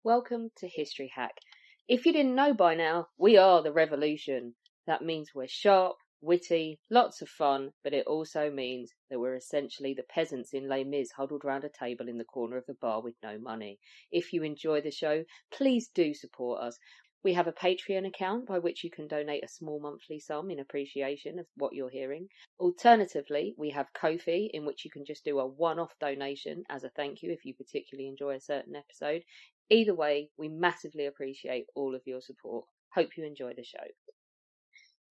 Welcome to History Hack. If you didn't know by now, we are the revolution. That means we're sharp, witty, lots of fun, but it also means that we're essentially the peasants in Les Mis huddled round a table in the corner of the bar with no money. If you enjoy the show, please do support us. We have a Patreon account by which you can donate a small monthly sum in appreciation of what you're hearing. Alternatively, we have Ko-fi, in which you can just do a one-off donation as a thank you if you particularly enjoy a certain episode. Either way, we massively appreciate all of your support. Hope you enjoy the show.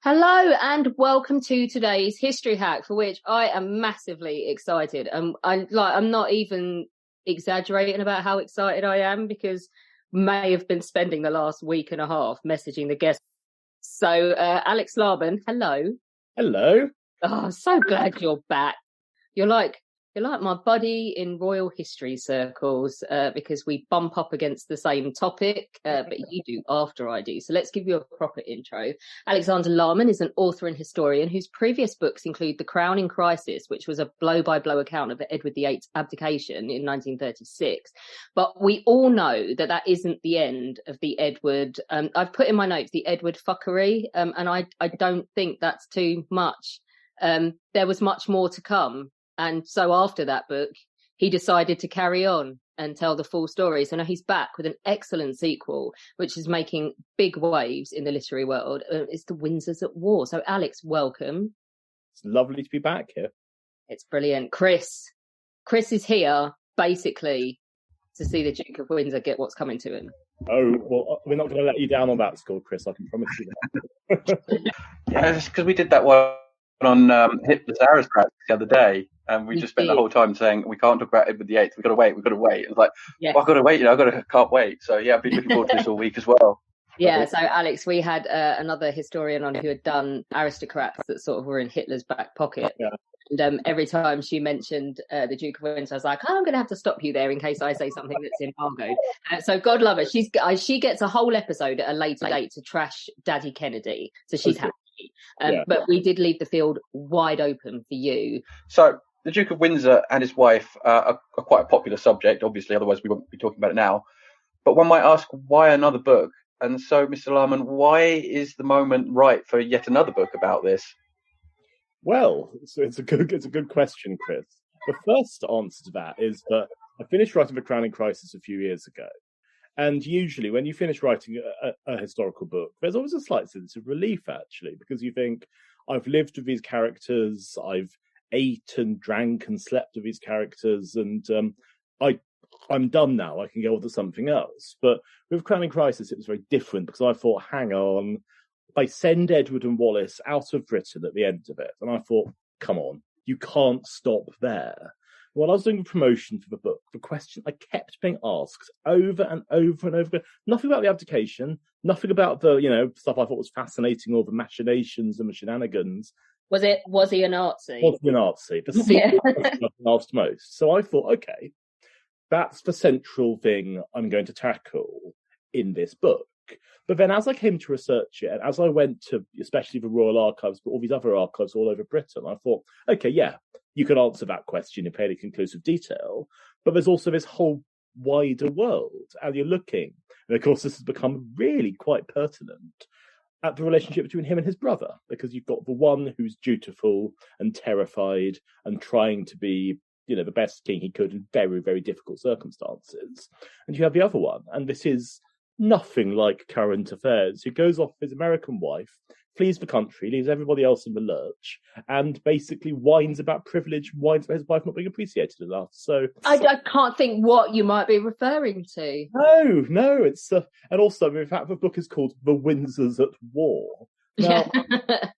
Hello and welcome to today's History Hack, for which I am massively excited. I'm not even exaggerating about how excited I am, because may have been spending the last week and a half messaging the guests. So, Alex Larman, hello. Hello. Oh, so glad you're back. You're like my buddy in royal history circles, because we bump up against the same topic, but you do after I do. So let's give you a proper intro. Alexander Larman is an author and historian whose previous books include The Crown in Crisis, which was a blow-by-blow account of Edward VIII's abdication in 1936. But we all know that isn't the end of the Edward. I've put in my notes the Edward fuckery, and I don't think that's too much. There was much more to come. And so after that book, he decided to carry on and tell the full story. So now he's back with an excellent sequel, which is making big waves in the literary world. It's The Windsors at War. So Alex, welcome. It's lovely to be back here. It's brilliant. Chris is here basically to see the Duke of Windsor get what's coming to him. Oh, well, we're not going to let you down on that score, Chris. I can promise you that. Yeah, it's because we did that one on Hitler's aristocrats the other day, and we just spent the whole time saying we can't talk about Edward VIII. We've got to wait. It's like, well, I've got to wait. Can't wait. So yeah, I've been looking forward to this all week as well. Yeah. So Alex, we had another historian on who had done aristocrats that sort of were in Hitler's back pocket. Yeah. And every time she mentioned the Duke of Windsor, I was like, I'm going to have to stop you there in case I say something that's embargoed. So God love her. She gets a whole episode at a later date to trash Daddy Kennedy. So she's happy. But we did leave the field wide open for you. So the Duke of Windsor and his wife are quite a popular subject, obviously, otherwise we wouldn't be talking about it now. But one might ask, why another book? And so, Mr. Larman, why is the moment right for yet another book about this? Well, it's a good question, Chris. The first answer to that is that I finished writing The Crown in Crisis a few years ago. And usually when you finish writing a historical book, there's always a slight sense of relief, actually, because you think, I've lived with these characters, I've ate and drank and slept with these characters, and I'm done now, I can go on to something else. But with Crown in Crisis, it was very different, because I thought, hang on, they send Edward and Wallace out of Britain at the end of it. And I thought, come on, you can't stop there. While I was doing the promotion for the book, the question I kept being asked over and over and over again, nothing about the abdication, nothing about the, stuff I thought was fascinating, or the machinations and the shenanigans. Was he a Nazi? Was he a Nazi? The secret was asked most. So I thought, okay, that's the central thing I'm going to tackle in this book. But then as I came to research it, and as I went to especially the Royal Archives, but all these other archives all over Britain, I thought, okay, yeah, you could answer that question in fairly conclusive detail, but there's also this whole wider world, and you're looking, and of course this has become really quite pertinent, at the relationship between him and his brother, because you've got the one who's dutiful and terrified and trying to be, the best king he could in very, very difficult circumstances, and you have the other one, and this is nothing like current affairs, who goes off with his American wife, flees the country, leaves everybody else in the lurch, and basically whines about privilege, whines about his wife not being appreciated enough. So I can't think what you might be referring to. No, it's and also in fact the book is called The Windsors at War. Now,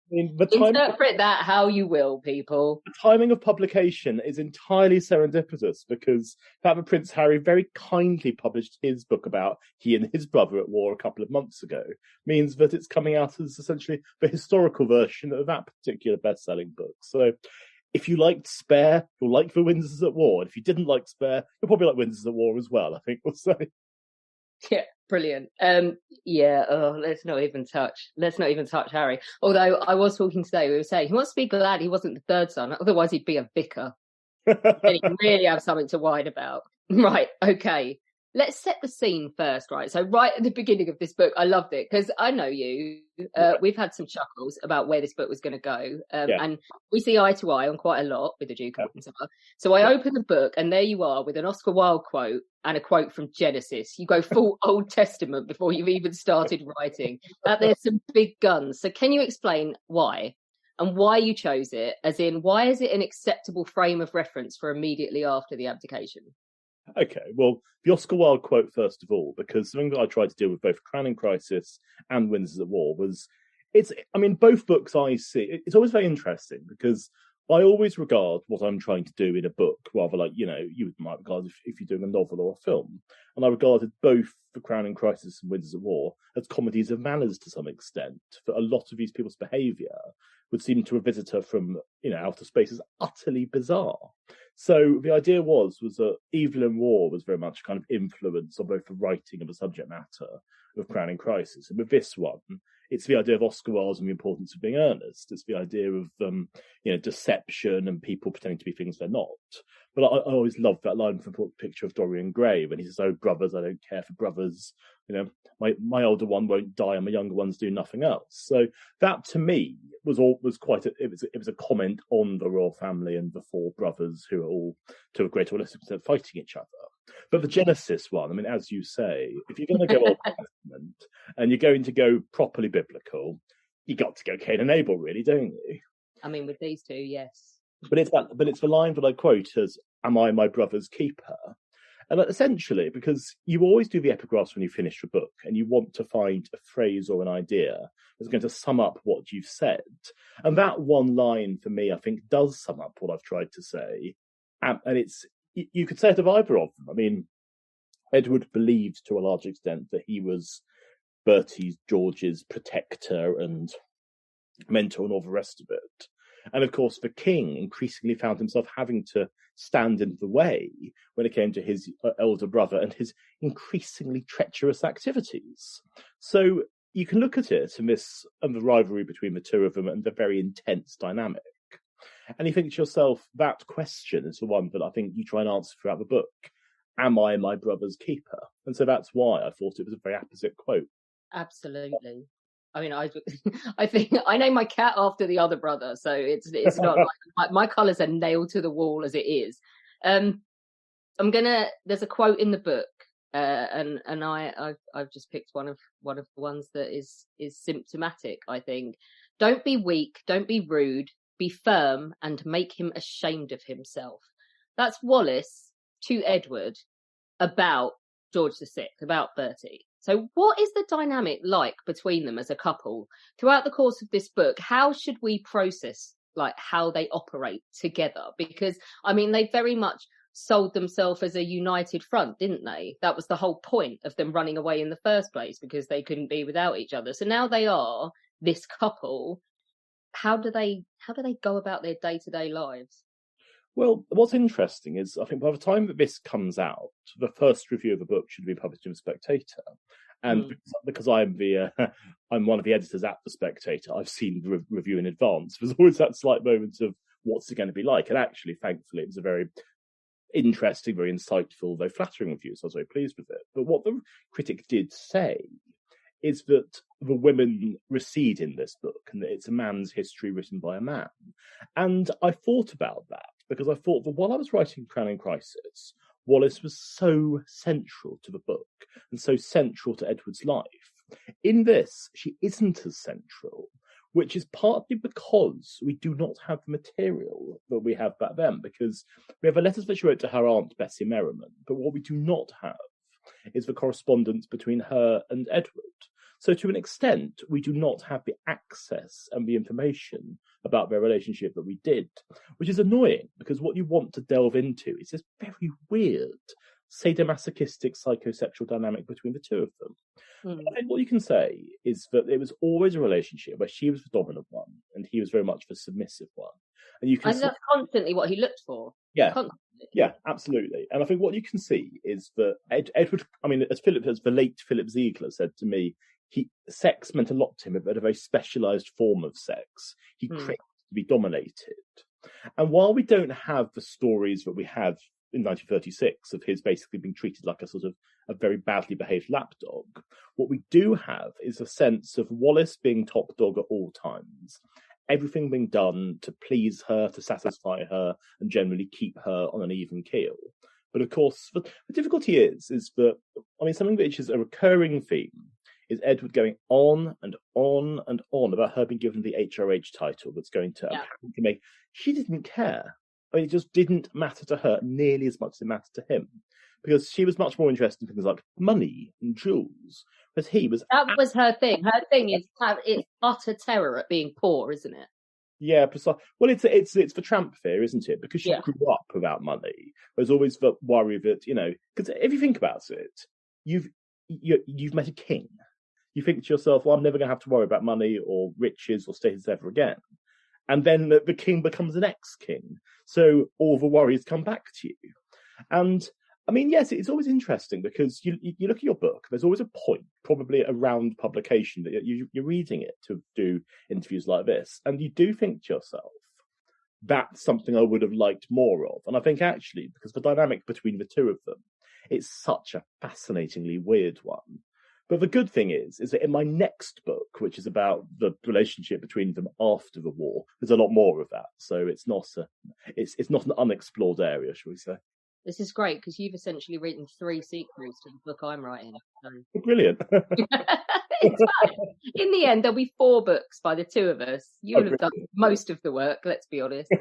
interpret that how you will, people. The timing of publication is entirely serendipitous, because the Prince Harry very kindly published his book about he and his brother at war a couple of months ago, means that it's coming out as essentially the historical version of that particular best-selling book. So if you liked Spare, you'll like The Windsors at War. And if you didn't like Spare, you'll probably like Windsors at War as well, I think we'll say. Yeah, brilliant. Let's not even touch Harry. Although I was talking today, we were saying he must be glad he wasn't the third son, otherwise he'd be a vicar. And he'd really have something to whine about. Right, okay. let's set the scene first, right? So right at the beginning of this book, I loved it because I know you. We've had some chuckles about where this book was going to go. And we see eye to eye on quite a lot with the Duke of Windsor. So I open the book and there you are with an Oscar Wilde quote and a quote from Genesis. You go full Old Testament before you've even started writing. There's some big guns. So can you explain why? And why you chose it? As in, why is it an acceptable frame of reference for immediately after the abdication? Okay, well, the Oscar Wilde quote, first of all, because something that I tried to deal with both Crowning Crisis and Windsors at War was, both books I see, it's always very interesting because I always regard what I'm trying to do in a book, rather like, you might regard if you're doing a novel or a film. And I regarded both The Crowning Crisis and Windsors at War as comedies of manners to some extent. For a lot of these people's behaviour would seem to a visitor from, outer space as utterly bizarre. So the idea was that Evil in War was very much kind of influence on both the writing and the subject matter of Crowning Crisis. And with this one, it's the idea of Oscar Wilde and the importance of being earnest. It's the idea of, deception and people pretending to be things they're not. But I always loved that line from the Picture of Dorian Gray when he says, "Oh, brothers, I don't care for brothers. My older one won't die and my younger ones do nothing else." So that to me was a comment on the royal family and the four brothers who are all, to a greater or lesser extent, fighting each other. But the Genesis one, as you say, if you're going to go Old Testament and you're going to go properly biblical, you got to go Cain and Abel, really, don't you? With these two, yes. But it's the line that I quote as, "Am I my brother's keeper?" And essentially, because you always do the epigraphs when you finish a book and you want to find a phrase or an idea that's going to sum up what you've said. And that one line for me, I think, does sum up what I've tried to say. And you could say it of either of them. Edward believed to a large extent that he was Bertie George's protector and mentor and all the rest of it. And of course, the king increasingly found himself having to stand in the way when it came to his elder brother and his increasingly treacherous activities. So you can look at it and the rivalry between the two of them and the very intense dynamic. And you think to yourself, that question is the one that I think you try and answer throughout the book. Am I my brother's keeper? And so that's why I thought it was a very apposite quote. Absolutely. I think I named my cat after the other brother, so it's not like my colours are nailed to the wall as it is. There's a quote in the book, and I've just picked one of the ones that is symptomatic. I think, "Don't be weak, don't be rude, be firm, and make him ashamed of himself." That's Wallace to Edward about George VI, about Bertie. So what is the dynamic like between them as a couple throughout the course of this book? How should we process how they operate together? Because they very much sold themselves as a united front, didn't they? That was the whole point of them running away in the first place, because they couldn't be without each other. So now they are this couple. How do they go about their day-to-day lives? Well, what's interesting is I think by the time that this comes out, the first review of the book should be published in The Spectator. And because I'm one of the editors at The Spectator, I've seen the review in advance. There's always that slight moment of what's it going to be like. And actually, thankfully, it was a very interesting, very insightful, though flattering review, so I was very pleased with it. But what the critic did say is that the women recede in this book and that it's a man's history written by a man. And I thought about that because I thought that while I was writing Crowning Crisis, Wallace was so central to the book and so central to Edward's life. In this, she isn't as central, which is partly because we do not have the material that we have back then, because we have the letters that she wrote to her aunt, Bessie Merriman, but what we do not have is the correspondence between her and Edward. So to an extent, we do not have the access and the information about their relationship that we did, which is annoying because what you want to delve into is this very weird sadomasochistic psychosexual dynamic between the two of them. I think what you can say is that it was always a relationship where she was the dominant one and he was very much the submissive one. And you can that's constantly what he looked for. Yeah. Constantly. Yeah, absolutely. And I think what you can see is that Edward, as the late Philip Ziegler said to me, sex meant a lot to him, but a very specialised form of sex. He craved to be dominated. And while we don't have the stories that we have in 1936 of his basically being treated like a sort of a very badly behaved lapdog. What we do have is a sense of Wallace being top dog at all times, everything being done to please her, to satisfy her, and generally keep her on an even keel. But of course, the difficulty is that, I mean, something which is a recurring theme is Edward going on and on and on about her being given the HRH title that's going to apparently make... She didn't care. I mean, it just didn't matter to her nearly as much as it mattered to him, because she was much more interested in things like money and jewels, but he was... That was her thing. Her thing is it's utter terror at being poor, isn't it? Yeah, precisely. Well, it's the tramp fear, isn't it? Because she grew up without money. There's always the worry that, you know, because if you think about it, you've met a king. You think to yourself, well, I'm never going to have to worry about money or riches or status ever again. And then the king becomes an ex-king. So all the worries come back to you. And I mean, yes, it's always interesting because you look at your book, there's always a point, probably around publication, that you're reading it to do interviews like this. And you do think to yourself, that's something I would have liked more of. And I think actually, because the dynamic between the two of them, it's such a fascinatingly weird one. But the good thing is that in my next book, which is about the relationship between them after the war, there's a lot more of that. So it's not an unexplored area, shall we say. This is great because you've essentially written 3 sequels to the book I'm writing. So. Brilliant. In the end, there'll be 4 books by the 2 of us. You'll have done most of the work, let's be honest.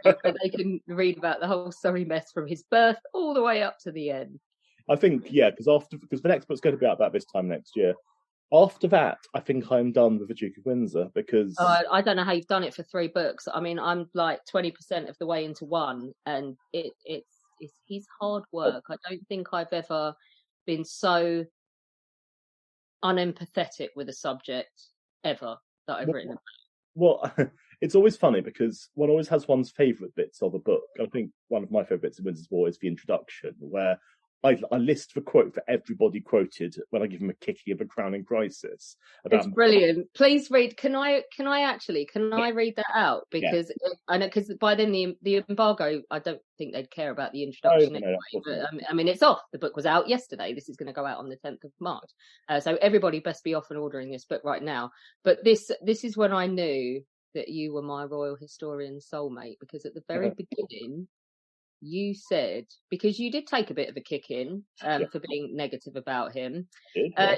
But they can read about the whole Surrey mess from his birth all the way up to the end. I think, yeah, because the next book's going to be out about this time next year. After that, I think I'm done with the Duke of Windsor because... I don't know how you've done it for 3 books. I mean, I'm like 20% of the way into one, and it's his hard work. I don't think I've ever been so unempathetic with a subject ever that I've written about. Well, it's always funny because one always has one's favourite bits of a book. I think one of my favourite bits of Windsor's War is the introduction, where I list the quote for everybody quoted when I give them a kicking of a crowning crisis. It's brilliant. Please read. Can I read that out? Because I know, because by then the embargo, I don't think they'd care about the introduction anyway. But I mean, it's off. The book was out yesterday. This is going to go out on the 10th of March. So everybody best be off and ordering this book right now. But this is when I knew that you were my royal historian soulmate, because at the very beginning, you said, because you did take a bit of a kick in for being negative about him,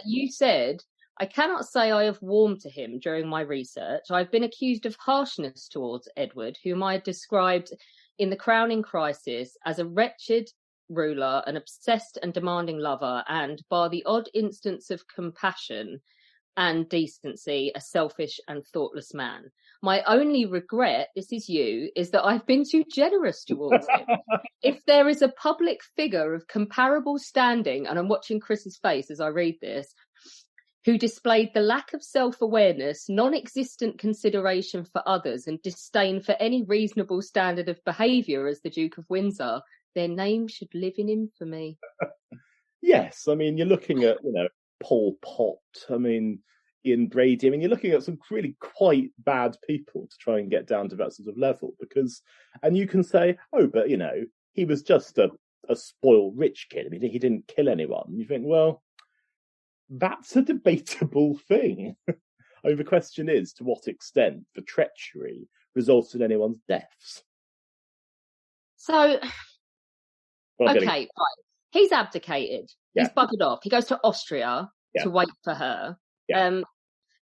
you said, I cannot say I have warmed to him during my research. I've been accused of harshness towards Edward, whom I described in the crowning crisis as a wretched ruler, an obsessed and demanding lover, and, bar the odd instance of compassion and decency, a selfish and thoughtless man. My only regret, this is you, is that I've been too generous towards him. If there is a public figure of comparable standing, and I'm watching Chris's face as I read this, who displayed the lack of self-awareness, non-existent consideration for others, and disdain for any reasonable standard of behaviour as the Duke of Windsor, their name should live in infamy. Yes, I mean, you're looking at, Pol Pot, I mean, Ian Brady. I mean, you're looking at some really quite bad people to try and get down to that sort of level, and you can say, oh, but, he was just a spoiled rich kid. I mean, he didn't kill anyone. You think, well, that's a debatable thing. I mean, the question is, to what extent the treachery results in anyone's deaths? So, okay, right. He's abdicated. Yeah. He's buggered off. He goes to Austria to wait for her. Yeah.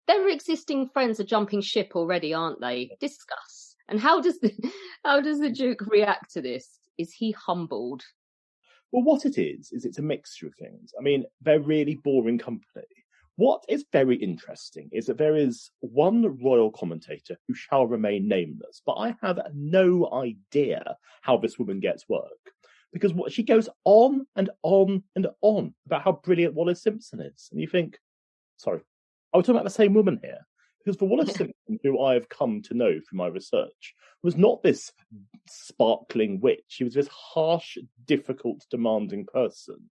Their existing friends are jumping ship already, aren't they? Discuss. And how does the Duke react to this? Is he humbled? Well, what it is it's a mixture of things. I mean, they're really boring company. What is very interesting is that there is one royal commentator who shall remain nameless, but I have no idea how this woman gets work. Because she goes on and on and on about how brilliant Wallace Simpson is. And you think, sorry, are we talking about the same woman here? Because the Wallace Simpson who I have come to know through my research was not this sparkling witch. She was this harsh, difficult, demanding person.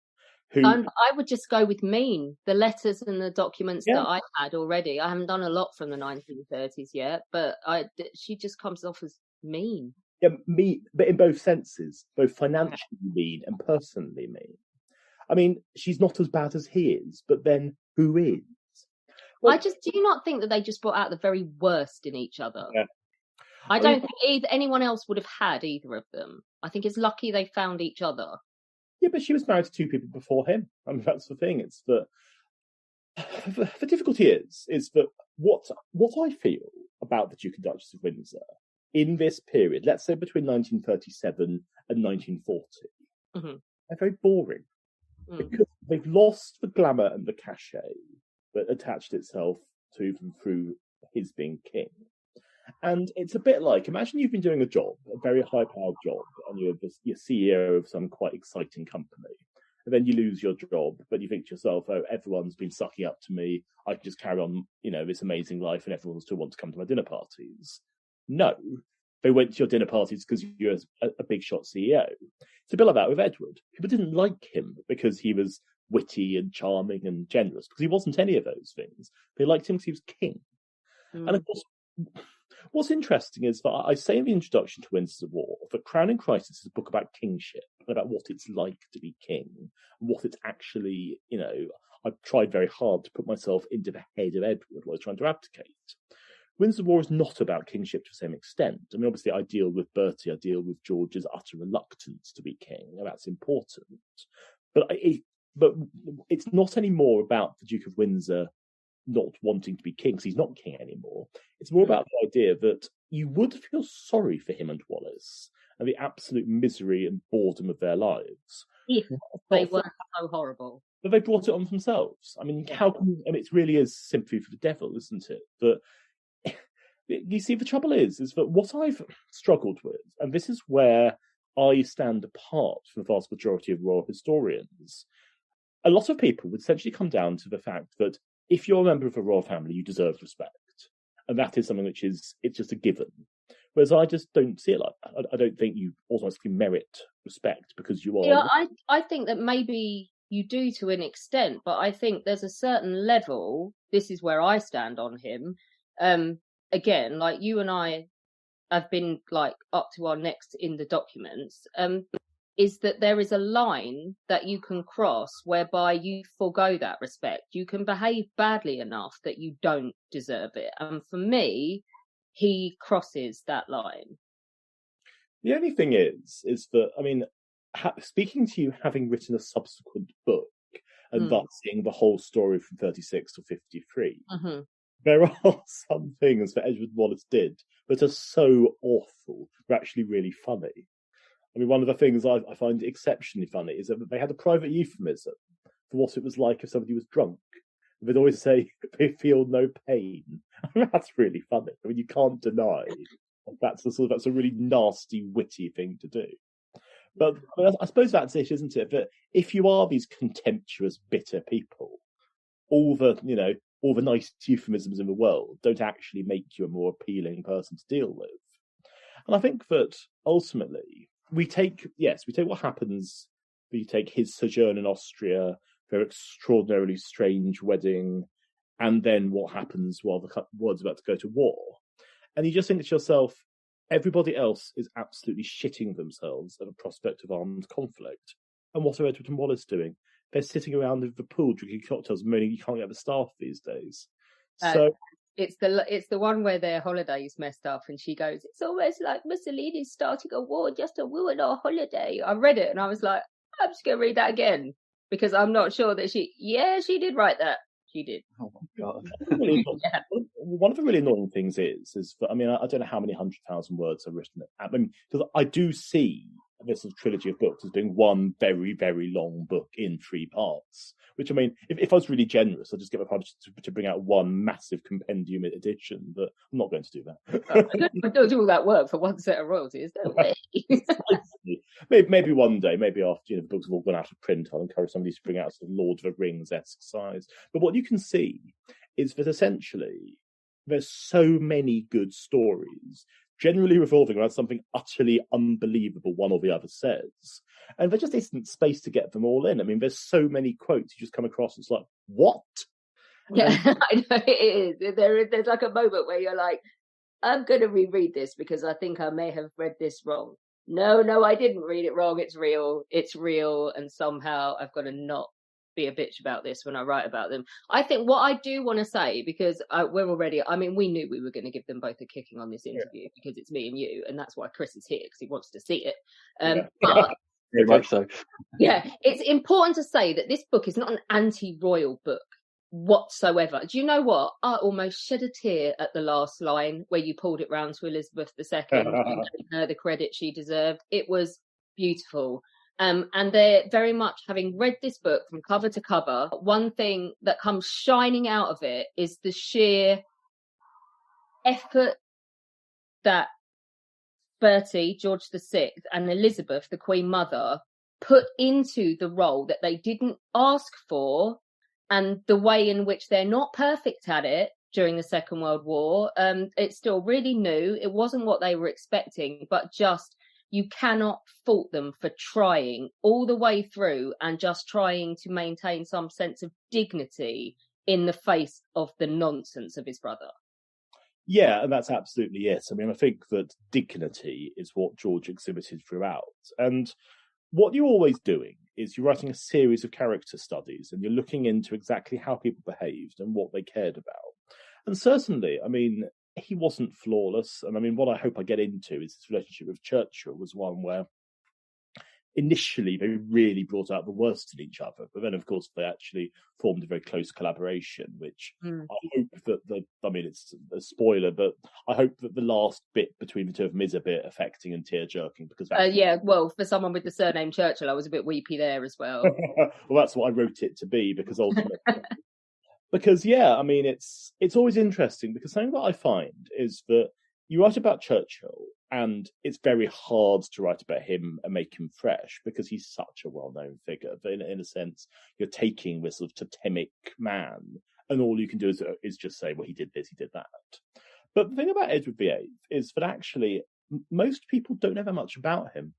And I would just go with mean. The letters and the documents that I had already. I haven't done a lot from the 1930s yet, but she just comes off as mean. Yeah, but in both senses, both financially mean and personally mean. I mean, she's not as bad as he is, but then who is? Well, do you not think that they just brought out the very worst in each other? Yeah. I don't think anyone else would have had either of them. I think it's lucky they found each other. Yeah, but she was married to two people before him. I mean, that's the thing. It's that the difficulty is that what I feel about the Duke and Duchess of Windsor in this period, let's say between 1937 and 1940, they're very boring because they've lost the glamour and the cachet that attached itself to them through his being king. And it's a bit like, imagine you've been doing a job, a very high-powered job, and you're CEO of some quite exciting company. And then you lose your job, but you think to yourself, oh, everyone's been sucking up to me. I can just carry on, this amazing life, and everyone will still want to come to my dinner parties. No, they went to your dinner parties because you're a big shot CEO. It's a bit like that with Edward. People didn't like him because he was witty and charming and generous, because he wasn't any of those things. They liked him because he was king. And of course, what's interesting is that I say in the introduction to Windsors of War that Crowning Crisis is a book about kingship, and about what it's like to be king, and what it's actually, I've tried very hard to put myself into the head of Edward while he's trying to abdicate. Windsors of War is not about kingship to the same extent. I mean, obviously, I deal with Bertie, I deal with George's utter reluctance to be king, and that's important. But it's not anymore about the Duke of Windsor not wanting to be king, because he's not king anymore. It's more about the idea that you would feel sorry for him and Wallis and the absolute misery and boredom of their lives. If they weren't so horrible. But they brought it on themselves. I mean, it really is sympathy for the devil, isn't it? But you see, the trouble is that what I've struggled with, and this is where I stand apart from the vast majority of royal historians, a lot of people would essentially come down to the fact that if you're a member of a royal family, you deserve respect. And that is something it's just a given. Whereas I just don't see it like that. I don't think you automatically merit respect because you are. Yeah, I think that maybe you do to an extent, but I think there's a certain level, this is where I stand on him. Again, like you and I have been like up to our necks in the documents, is that there is a line that you can cross whereby you forgo that respect. You can behave badly enough that you don't deserve it. And for me, he crosses that line. The only thing is that, I mean, speaking to you having written a subsequent book and thus seeing the whole story from 36 to 53, there are some things that Edward Wallis did that are so awful, they're actually really funny. I mean, one of the things I find exceptionally funny is that they had a private euphemism for what it was like if somebody was drunk. They'd always say, they feel no pain. That's really funny. I mean, you can't deny that's a really nasty, witty thing to do. But I suppose that's it, isn't it? That if you are these contemptuous, bitter people, all the nice euphemisms in the world don't actually make you a more appealing person to deal with. And I think that ultimately, we take what happens. We take his sojourn in Austria, their extraordinarily strange wedding, and then what happens while the world's about to go to war. And you just think to yourself, everybody else is absolutely shitting themselves at the prospect of armed conflict. And what are Edward and Wallis doing? They're sitting around the pool drinking cocktails, moaning you can't get the staff these days. So it's the one where their holiday's messed up, and she goes, "It's almost like Mussolini's starting a war just to ruin our holiday." I read it and I was like, I'm just going to read that again because I'm not sure that she did write that. She did. Oh my God. One of the really annoying things is that, I mean, I don't know how many 100,000 words are written. I mean, because I do see this sort of trilogy of books as being one very, very long book in 3 parts. Which, I mean, if I was really generous, I'd just get my publisher to bring out one massive compendium edition, but I'm not going to do that. I don't do all that work for one set of royalties, no way. Maybe one day, maybe after the books have all gone out of print, I'll encourage somebody to bring out sort of Lord of the Rings-esque size. But what you can see is that essentially there's so many good stories, generally revolving around something utterly unbelievable one or the other says. And there just isn't space to get them all in. I mean, there's so many quotes you just come across. It's like, what? Yeah, I know it is. There's like a moment where you're like, I'm going to reread this because I think I may have read this wrong. No, I didn't read it wrong. It's real. And somehow I've got to not be a bitch about this when I write about them. I think what I do want to say, because we knew we were going to give them both a kicking on this interview because it's me and you, and that's why Chris is here, because he wants to see it. But very much so. Yeah, it's important to say that this book is not an anti-royal book whatsoever. Do you know what? I almost shed a tear at the last line where you pulled it round to Elizabeth II and gave her the credit she deserved. It was beautiful. And they're very much, having read this book from cover to cover, one thing that comes shining out of it is the sheer effort that Bertie, George VI, and Elizabeth, the Queen Mother, put into the role that they didn't ask for, and the way in which they're not perfect at it during the Second World War. It's still really new. It wasn't what they were expecting, but just, you cannot fault them for trying all the way through and just trying to maintain some sense of dignity in the face of the nonsense of his brother. Yeah, and that's absolutely it. I mean, I think that dignity is what George exhibited throughout. And what you're always doing is you're writing a series of character studies and you're looking into exactly how people behaved and what they cared about. And certainly, I mean, he wasn't flawless. And I mean, what I hope I get into is his relationship with Churchill was one where initially they really brought out the worst in each other, but then of course they actually formed a very close collaboration, which I hope that it's a spoiler, but I hope that the last bit between the two of them is a bit affecting and tear-jerking, because well, for someone with the surname Churchill, I was a bit weepy there as well. Well, that's what I wrote it to be, because ultimately because I mean, it's always interesting, because something that I find is that you write about Churchill and it's very hard to write about him and make him fresh because he's such a well-known figure. But in a sense, you're taking this sort of totemic man and all you can do is just say, well, he did this, he did that. But the thing about Edward VIII is that actually most people don't know that much about him.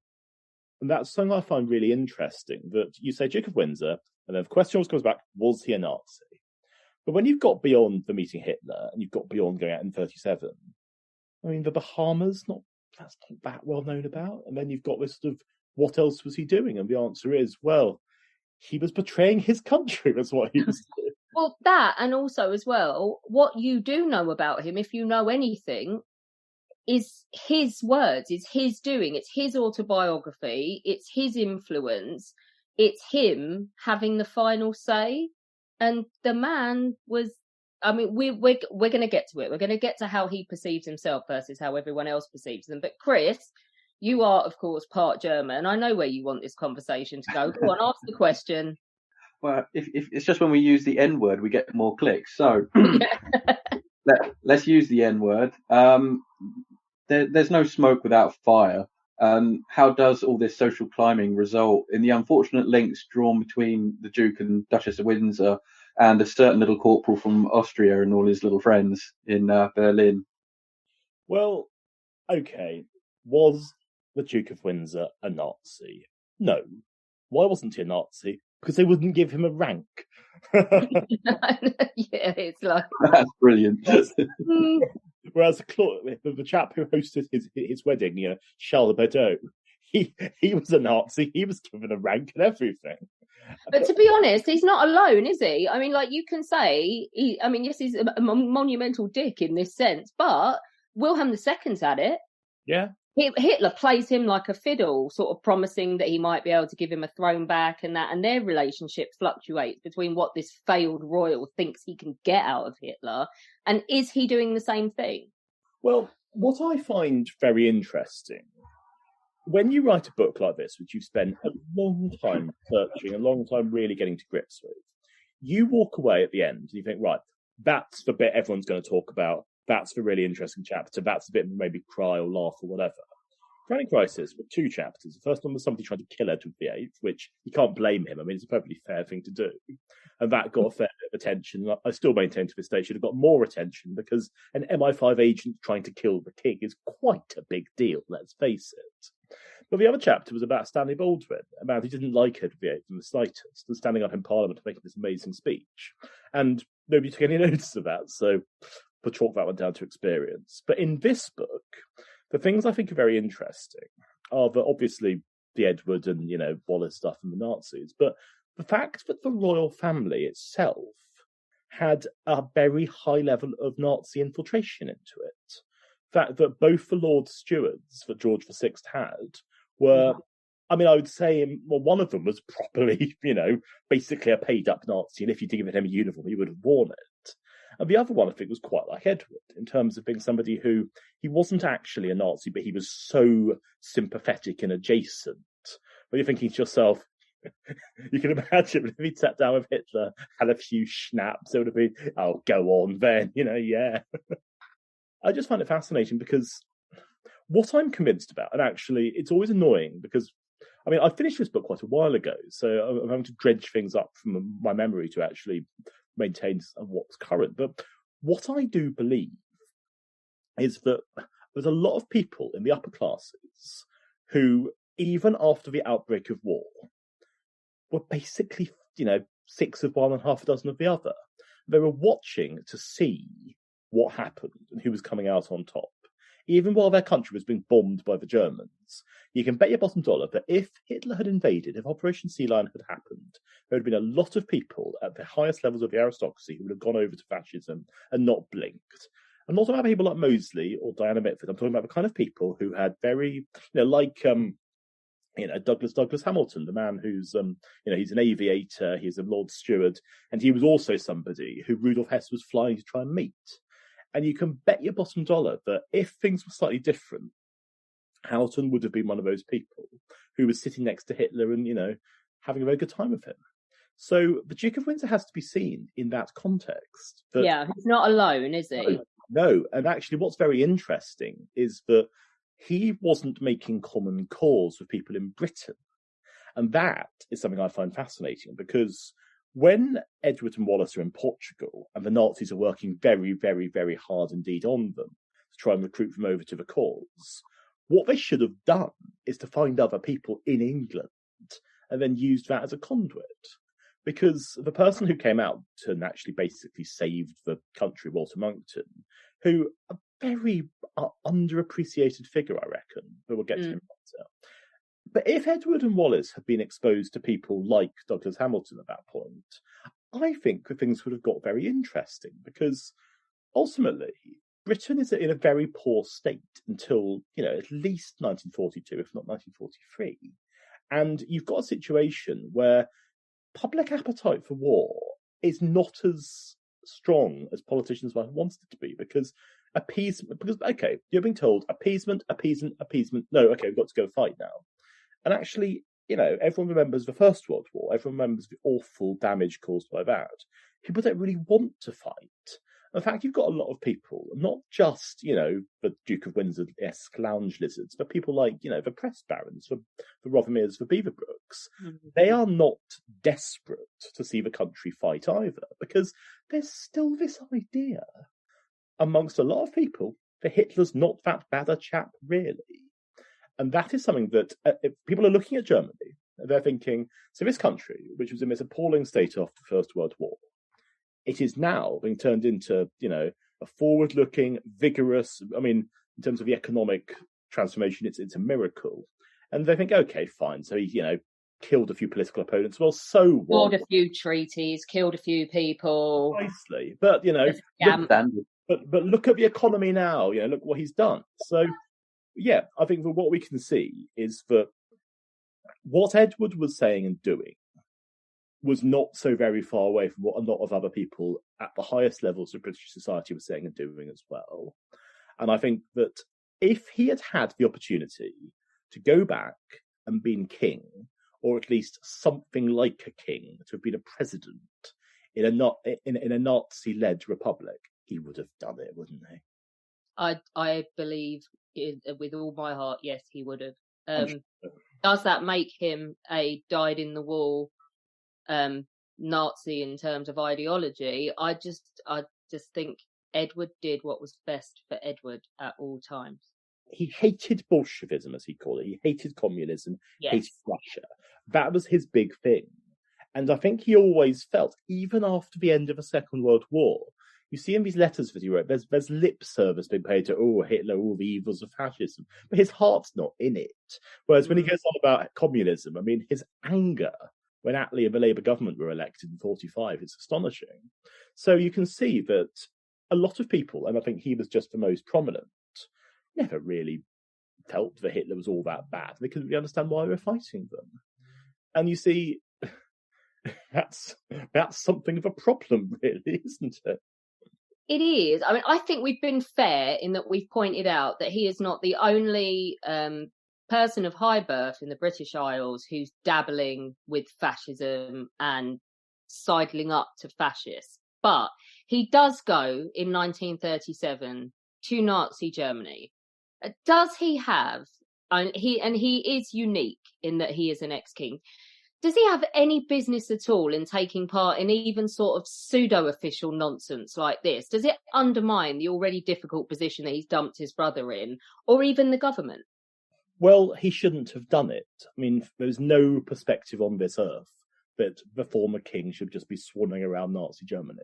And that's something I find really interesting, that you say Duke of Windsor, and then the question always comes back, was he a Nazi? But when you've got beyond the meeting Hitler and you've got beyond going out in 1937, I mean, the Bahamas, that's not that well known about. And then you've got this sort of, what else was he doing? And the answer is, well, he was betraying his country. That's what he was doing. Well, that, and also as well, what you do know about him, if you know anything, is his words, it's his doing, it's his autobiography, it's his influence, it's him having the final say. And the man was, I mean, we're going to get to it. We're going to get to how he perceives himself versus how everyone else perceives them. But Chris, you are, of course, part German. I know where you want this conversation to go. Go on, ask the question. Well, if it's just when we use the N word, we get more clicks. So let's use the N word. There's no smoke without fire. How does all this social climbing result in the unfortunate links drawn between the Duke and Duchess of Windsor and a certain little corporal from Austria and all his little friends in Berlin? Well, okay. Was the Duke of Windsor a Nazi? No. Why wasn't he a Nazi? Because they wouldn't give him a rank. Yeah, it's like... That's brilliant. Whereas the chap who hosted his wedding, Charles Bedaux, he was a Nazi. He was given a rank and everything. But to be honest, he's not alone, is he? I mean, like, you can say, yes, he's a monumental dick in this sense, but Wilhelm II's had it. Yeah. Hitler plays him like a fiddle, sort of promising that he might be able to give him a throne back and that, and their relationship fluctuates between what this failed royal thinks he can get out of Hitler, and is he doing the same thing? Well, what I find very interesting, when you write a book like this, which you've spent a long time searching, a long time really getting to grips with, you walk away at the end and you think, right, that's the bit everyone's going to talk about. That's the really interesting chapter. That's the bit maybe cry or laugh or whatever. Crowning Crisis were 2 chapters. The first one was somebody trying to kill Edward VIII, which you can't blame him. I mean, it's a perfectly fair thing to do. And that got a fair bit of attention. I still maintain to this day should have got more attention, because an MI5 agent trying to kill the king is quite a big deal, let's face it. But the other chapter was about Stanley Baldwin, about he didn't like Edward VIII in the slightest, and standing up in Parliament to make this amazing speech. And nobody took any notice of that, so but chalk that one down to experience. But in this book, the things I think are very interesting are that obviously the Edward and, Wallace stuff and the Nazis, but the fact that the royal family itself had a very high level of Nazi infiltration into it. The fact that both the Lord Stewards that George VI had were, I would say, one of them was properly, basically a paid-up Nazi, and if you'd given him a uniform, he would have worn it. And the other one, I think, was quite like Edward, in terms of being somebody who, he wasn't actually a Nazi, but he was so sympathetic and adjacent. But you're thinking to yourself, you can imagine if he sat down with Hitler, had a few schnapps, it would have been, oh, go on then, yeah. I just find it fascinating because what I'm convinced about, and actually it's always annoying because, I finished this book quite a while ago, so I'm having to dredge things up from my memory to actually maintain what's current. But what I do believe is that there's a lot of people in the upper classes who, even after the outbreak of war, were basically, six of one and half a dozen of the other. They were watching to see what happened and who was coming out on top. Even while their country was being bombed by the Germans, you can bet your bottom dollar that if Hitler had invaded, if Operation Sea Lion had happened, there would have been a lot of people at the highest levels of the aristocracy who would have gone over to fascism and not blinked. I'm not talking about people like Mosley or Diana Mitford. I'm talking about the kind of people who had very, Douglas Hamilton, the man who's, he's an aviator, he's a Lord Steward, and he was also somebody who Rudolf Hess was flying to try and meet. And you can bet your bottom dollar that if things were slightly different, Hamilton would have been one of those people who was sitting next to Hitler and, having a very good time with him. So the Duke of Windsor has to be seen in that context. He's not alone, is he? No, and actually what's very interesting is that he wasn't making common cause with people in Britain. And that is something I find fascinating because when Edward and Wallace are in Portugal and the Nazis are working very, very, very hard indeed on them to try and recruit them over to the cause, what they should have done is to find other people in England and then used that as a conduit. Because the person who came out and actually basically saved the country, Walter Monckton, who a very underappreciated figure, I reckon, but we'll get to him later. But if Edward and Wallace had been exposed to people like Douglas Hamilton at that point, I think things would have got very interesting because ultimately Britain is in a very poor state until, at least 1942, if not 1943. And you've got a situation where public appetite for war is not as strong as politicians might have wanted it to be because you're being told appeasement. No, okay, we've got to go fight now. And actually, everyone remembers the First World War. Everyone remembers the awful damage caused by that. People don't really want to fight. In fact, you've got a lot of people, not just, the Duke of Windsor-esque lounge lizards, but people like, the press barons, the Rothermeres, the Beaverbrookes. Mm-hmm. They are not desperate to see the country fight either, because there's still this idea amongst a lot of people that Hitler's not that bad a chap, really. And that is something that if people are looking at Germany, they're thinking, so this country, which was in this appalling state after the First World War, it is now being turned into, a forward-looking, vigorous, in terms of the economic transformation, it's a miracle. And they think, okay, fine. So he, killed a few political opponents. Well, so what? Killed a few treaties, killed a few people. Precisely. But, but look at the economy now. Look what he's done. So, yeah, I think that what we can see is that what Edward was saying and doing was not so very far away from what a lot of other people at the highest levels of British society were saying and doing as well. And I think that if he had had the opportunity to go back and been king, or at least something like a king, to have been a president in a Nazi-led republic, he would have done it, wouldn't he? I believe with all my heart, yes, he would have. Does that make him a dyed-in-the-wool Nazi in terms of ideology? I just think Edward did what was best for Edward at all times. He hated Bolshevism, as he called it. He hated communism, yes. Hated Russia. That was his big thing. And I think he always felt, even after the end of the Second World War, You see in these letters that he wrote, there's lip service being paid to, Hitler, all the evils of fascism, but his heart's not in it. Whereas when he goes on about communism, I mean, his anger when Attlee and the Labour government were elected in 1945 is astonishing. So you can see that a lot of people, and I think he was just the most prominent, never really felt that Hitler was all that bad. They couldn't really understand why they were fighting them. And you see, that's something of a problem, really, isn't it? It is. I mean, I think we've been fair in that we've pointed out that he is not the only person of high birth in the British Isles who's dabbling with fascism and sidling up to fascists. But he does go in 1937 to Nazi Germany. Does he have, and he is unique in that he is an ex-king, does he have any business at all in taking part in even sort of pseudo-official nonsense like this? Does it undermine the already difficult position that he's dumped his brother in, or even the government? Well, he shouldn't have done it. I mean, there's no perspective on this earth that the former king should just be swanning around Nazi Germany.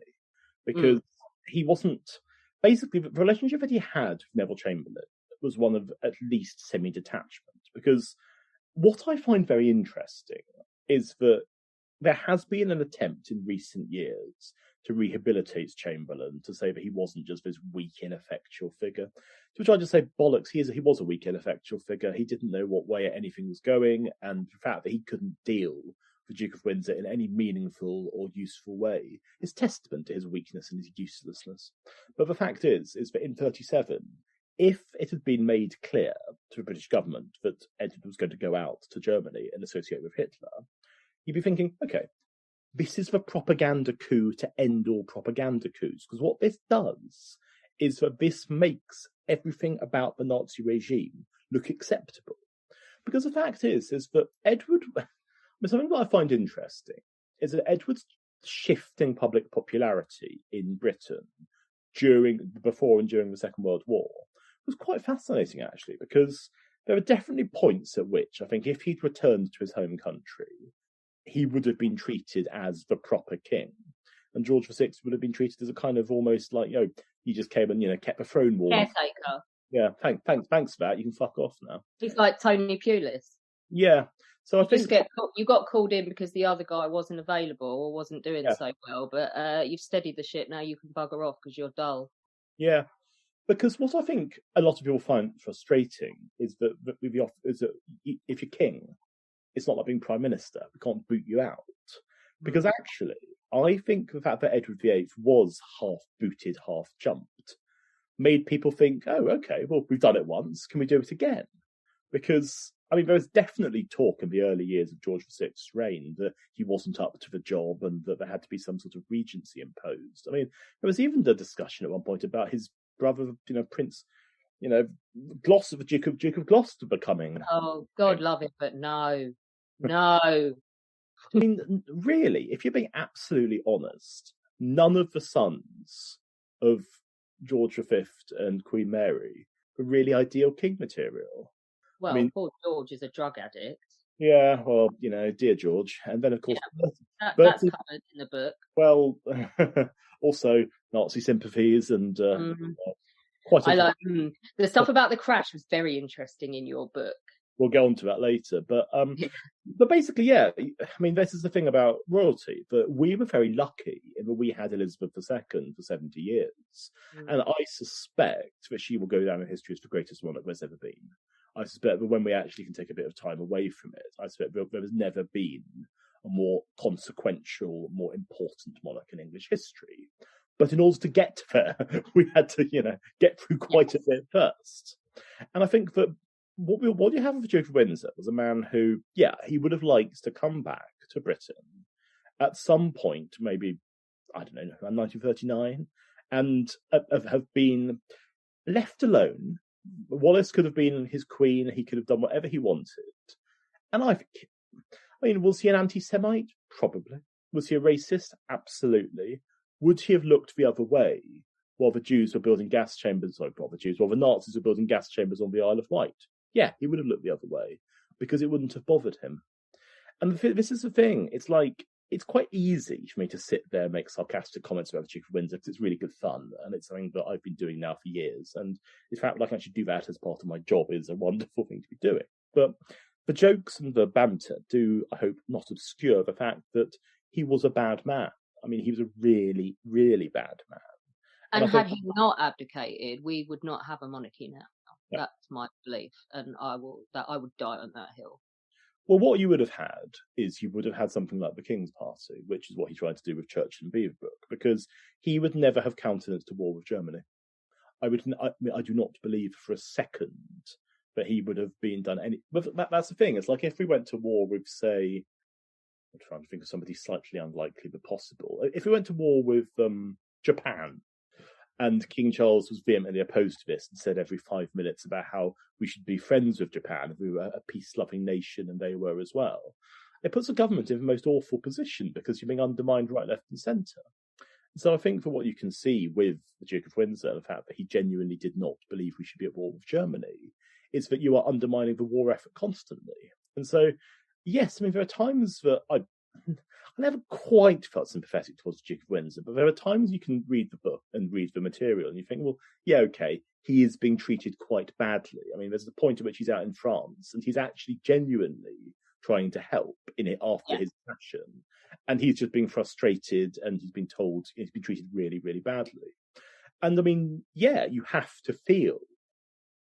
Because he wasn't... Basically, the relationship that he had with Neville Chamberlain was one of at least semi-detachment. Because what I find very interesting is that there has been an attempt in recent years to rehabilitate Chamberlain, to say that he wasn't just this weak, ineffectual figure. To which I just say, bollocks, he was a weak, ineffectual figure. He didn't know what way anything was going, and the fact that he couldn't deal with the Duke of Windsor in any meaningful or useful way is testament to his weakness and his uselessness. But the fact is that in 1937, if it had been made clear to the British government that Edward was going to go out to Germany and associate with Hitler, you'd be thinking, okay, this is the propaganda coup to end all propaganda coups. Because what this does is that this makes everything about the Nazi regime look acceptable. Because the fact is that Edward... something that I find interesting is that Edward's shifting public popularity in Britain before and during the Second World War was quite fascinating, actually, because there are definitely points at which I think if he'd returned to his home country, he would have been treated as the proper king. And George VI would have been treated as a kind of almost like, he just came and, kept the throne warm. Caretaker. Yeah, thanks for that. You can fuck off now. He's like Tony Pulis. Yeah. So I think you got called in because the other guy wasn't available or wasn't doing so well, but you've steadied the ship now. You can bugger off because you're dull. Yeah, because what I think a lot of people find frustrating is that if you're king, it's not like being prime minister. We can't boot you out because actually, I think the fact that Edward VIII was half booted, half jumped, made people think, oh, okay, well, we've done it once. Can we do it again? Because I mean, there was definitely talk in the early years of George VI's reign that he wasn't up to the job and that there had to be some sort of regency imposed. I mean, there was even the discussion at one point about his brother, Prince, Gloucester, the Duke of Gloucester becoming. Oh, God love it, but no. I mean, really, if you're being absolutely honest, none of the sons of George V and Queen Mary were really ideal king material. Well, poor George is a drug addict. Yeah, well, dear George. And then, of course... that's covered in the book. Well, also Nazi sympathies and quite... The stuff about the crash was very interesting in your book. We'll go on to that later. But but basically, yeah, I mean, this is the thing about royalty, that we were very lucky in that we had Elizabeth II for 70 years. And I suspect that she will go down in history as the greatest monarch there's ever been. I suspect that when we actually can take a bit of time away from it, I suspect there has never been a more consequential, more important monarch in English history. But in order to get to there, we had to, get through quite a bit first. And I think that what you have with the Duke of Windsor was a man who, he would have liked to come back to Britain at some point, maybe, I don't know, around 1939, and have been left alone. Wallis could have been his queen. He could have done whatever he wanted. And I mean, was he an anti-Semite? Probably. Was he a racist? Absolutely. Would he have looked the other way while the Jews were building gas chambers? Sorry, not the Jews. While the Nazis were building gas chambers on the Isle of Wight? Yeah, he would have looked the other way because it wouldn't have bothered him. And this is the thing. It's like, it's quite easy for me to sit there and make sarcastic comments about the Duke of Windsor because it's really good fun, and it's something that I've been doing now for years. And in fact, I can actually do that as part of my job is a wonderful thing to be doing. But the jokes and the banter do, I hope, not obscure the fact that he was a bad man. I mean, he was a really, really bad man. And had he not abdicated, we would not have a monarchy now. Yeah. That's my belief, and I would die on that hill. Well, what you would have had is you would have had something like the King's Party, which is what he tried to do with Churchill and Beaverbrook, because he would never have countenanced a war with Germany. I do not believe for a second that he would have been done any. But that's the thing. It's like if we went to war with, say, I'm trying to think of somebody slightly unlikely but possible. If we went to war with Japan, and King Charles was vehemently opposed to this and said every 5 minutes about how we should be friends with Japan if we were a peace-loving nation, and they were as well. It puts the government in the most awful position because you're being undermined right, left and centre. So I think for what you can see with the Duke of Windsor, the fact that he genuinely did not believe we should be at war with Germany, is that you are undermining the war effort constantly. And so, yes, I mean, there are times that I never quite felt sympathetic towards the Duke of Windsor, but there are times you can read the book and read the material and you think, well, yeah, okay, he is being treated quite badly. I mean, there's the point at which he's out in France and he's actually genuinely trying to help in it after his passion. And he's just being frustrated and he's been told he's been treated really, really badly. And I mean, yeah, you have to feel.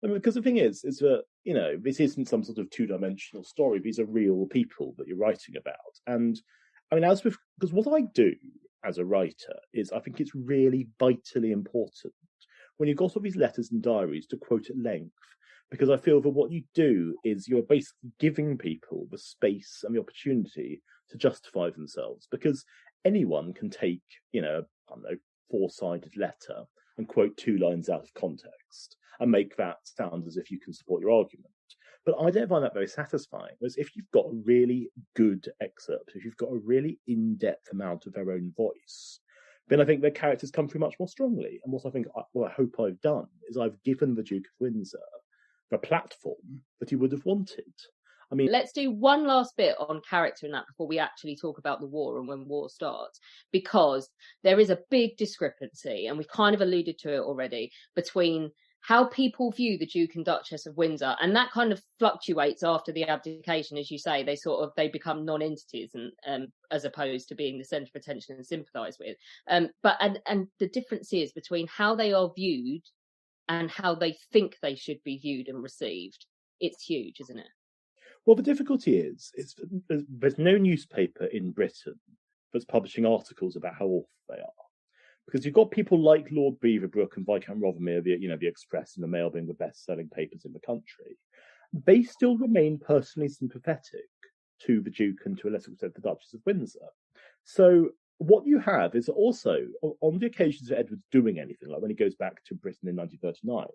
I mean, because the thing is that, you know, this isn't some sort of two-dimensional story. These are real people that you're writing about. And I mean, because what I do as a writer is I think it's really vitally important when you've got all these letters and diaries to quote at length, because I feel that what you do is you're basically giving people the space and the opportunity to justify themselves, because anyone can take, you know, I don't know, 4-sided letter and quote 2 lines out of context and make that sound as if you can support your argument. But I don't find that very satisfying. Whereas if you've got a really good excerpt, if you've got a really in-depth amount of their own voice, then I think their characters come through much more strongly. And what I hope I've done is I've given the Duke of Windsor the platform that he would have wanted. I mean, let's do one last bit on character in that before we actually talk about the war and when war starts, because there is a big discrepancy, and we've kind of alluded to it already, between how people view the Duke and Duchess of Windsor, and that kind of fluctuates after the abdication, as you say. They become non-entities, and as opposed to being the centre of attention and sympathised with. But the difference is between how they are viewed and how they think they should be viewed and received. It's huge, isn't it? Well, the difficulty is there's no newspaper in Britain that's publishing articles about how awful they are. Because you've got people like Lord Beaverbrook and Viscount Rothermere, the Express and the Mail being the best-selling papers in the country. They still remain personally sympathetic to the Duke and to a lesser extent the Duchess of Windsor. So what you have is also, on the occasions that Edward's doing anything, like when he goes back to Britain in 1939,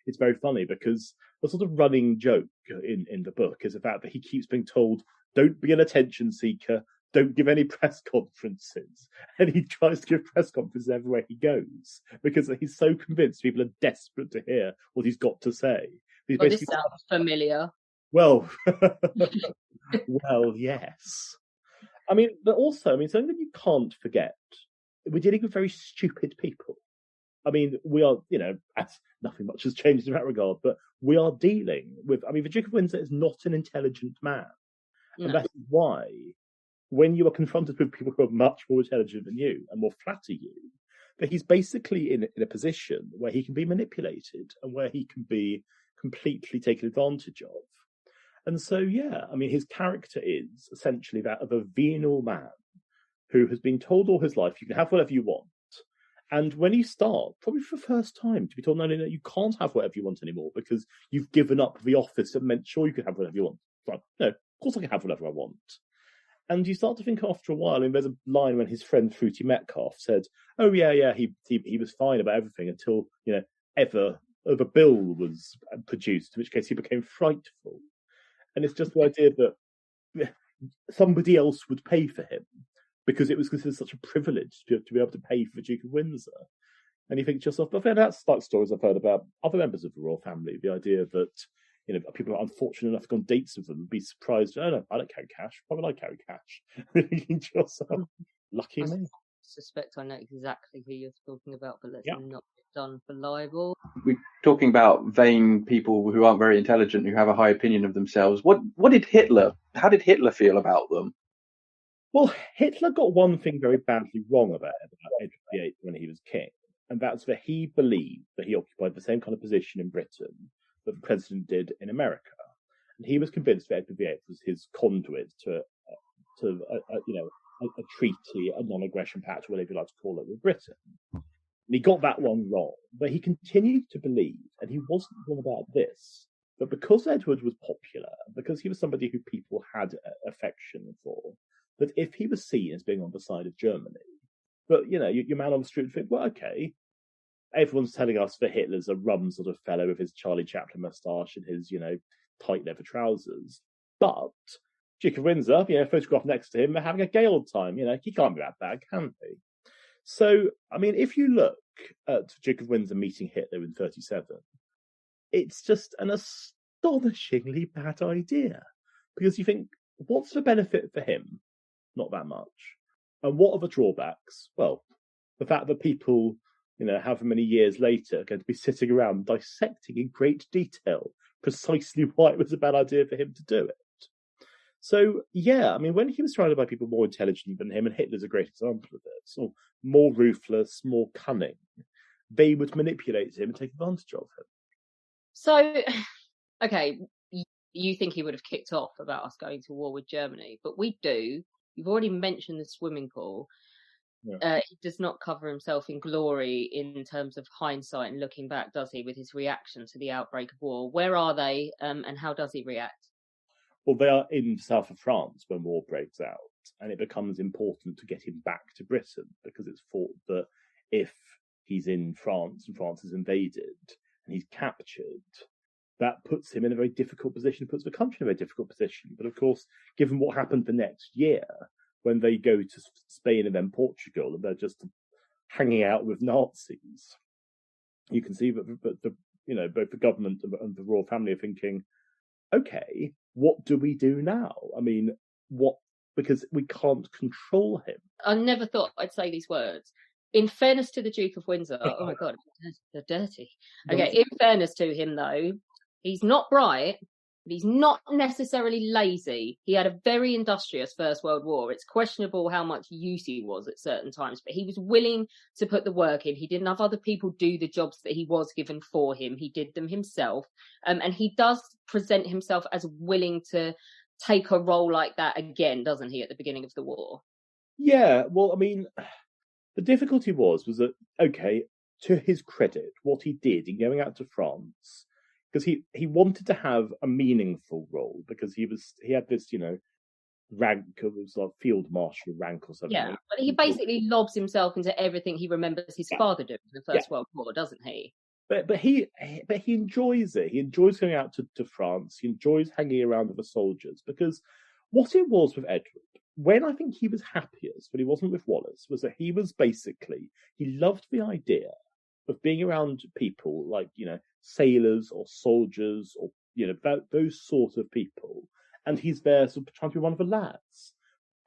it's very funny because the sort of running joke in the book is the fact that he keeps being told, don't be an attention seeker, don't give any press conferences. And he tries to give press conferences everywhere he goes because he's so convinced people are desperate to hear what he's got to say. Well, this sounds familiar. Well, well, yes. I mean, but also, something that you can't forget, we're dealing with very stupid people. I mean, we are, as nothing much has changed in that regard, but we are dealing with, the Duke of Windsor is not an intelligent man. No. And that is why, when you are confronted with people who are much more intelligent than you and more flatter you, that he's basically in a position where he can be manipulated and where he can be completely taken advantage of. And so, yeah, his character is essentially that of a venal man who has been told all his life, you can have whatever you want. And when you start, probably for the first time, to be told, no, you can't have whatever you want anymore because you've given up the office that meant sure you could have whatever you want. Like, no, of course I can have whatever I want. And you start to think after a while, there's a line when his friend Fruity Metcalf said, oh, yeah, he was fine about everything until, ever the bill was produced, in which case he became frightful. And it's just the idea that somebody else would pay for him because it was considered such a privilege to be able to pay for the Duke of Windsor. And you think to yourself, but that's like stories I've heard about other members of the royal family, the idea that, people are unfortunate enough to go on dates with them and be surprised. Oh no, I don't carry cash. Why would I carry cash? Thinking to yourself, lucky me. Suspect I know exactly who you're talking about, but let's Yeah. not get done for libel. We're talking about vain people who aren't very intelligent, who have a high opinion of themselves. How did Hitler feel about them? Well, Hitler got one thing very badly wrong about Edward VIII when he was king, and that's that he believed that he occupied the same kind of position in Britain that the president did in America. And he was convinced that Edward VIII was his conduit to a treaty, a non-aggression pact, whatever you like to call it, with Britain. And he got that one wrong, but he continued to believe, and he wasn't wrong about this, that because Edward was popular, because he was somebody who people had affection for, that if he was seen as being on the side of Germany, but your man on the street would think, well, okay, everyone's telling us that Hitler's a rum sort of fellow with his Charlie Chaplin moustache and his, tight leather trousers, but Duke of Windsor, photographed next to him, they're having a gay old time. He can't be that bad, can he? So, I mean, if you look at Duke of Windsor meeting Hitler in 1937, it's just an astonishingly bad idea. Because you think, what's the benefit for him? Not that much. And what are the drawbacks? Well, the fact that people, however many years later, are going to be sitting around dissecting in great detail precisely why it was a bad idea for him to do it. So, yeah, I mean, when he was surrounded by people more intelligent than him, and Hitler's a great example of this, or more ruthless, more cunning, they would manipulate him and take advantage of him. So, okay, you think he would have kicked off about us going to war with Germany, but we do. You've already mentioned the swimming pool. Yeah. He does not cover himself in glory in terms of hindsight and looking back, does he, with his reaction to the outbreak of war? Where are they, and how does he react? Well, they are in the south of France when war breaks out, and it becomes important to get him back to Britain because it's thought that if he's in France and France is invaded and he's captured, that puts him in a very difficult position, puts the country in a very difficult position. But of course, given what happened the next year, when they go to Spain and then Portugal, and they're just hanging out with Nazis, you can see that both the government and the royal family are thinking, okay, what do we do now? I mean, because we can't control him. I never thought I'd say these words. In fairness to the Duke of Windsor, oh my God, they're dirty. Okay, in fairness to him, though, he's not bright, but he's not necessarily lazy. He had a very industrious First World War. It's questionable how much use he was at certain times, but he was willing to put the work in. He didn't have other people do the jobs that he was given for him. He did them himself. And he does present himself as willing to take a role like that again, doesn't he, at the beginning of the war? Yeah, well, I mean, the difficulty was that, okay, to his credit, what he did in going out to France, because he wanted to have a meaningful role, because he had this, rank of like field marshal rank or something. Yeah, but he basically lobs himself into everything he remembers his father doing in the First World War, doesn't he? But he enjoys it. He enjoys going out to France. He enjoys hanging around with the soldiers, because what it was with Edward, when I think he was happiest, when he wasn't with Wallace, was that he loved the idea of being around people like, sailors or soldiers or, those sort of people. And he's there sort of trying to be one of the lads.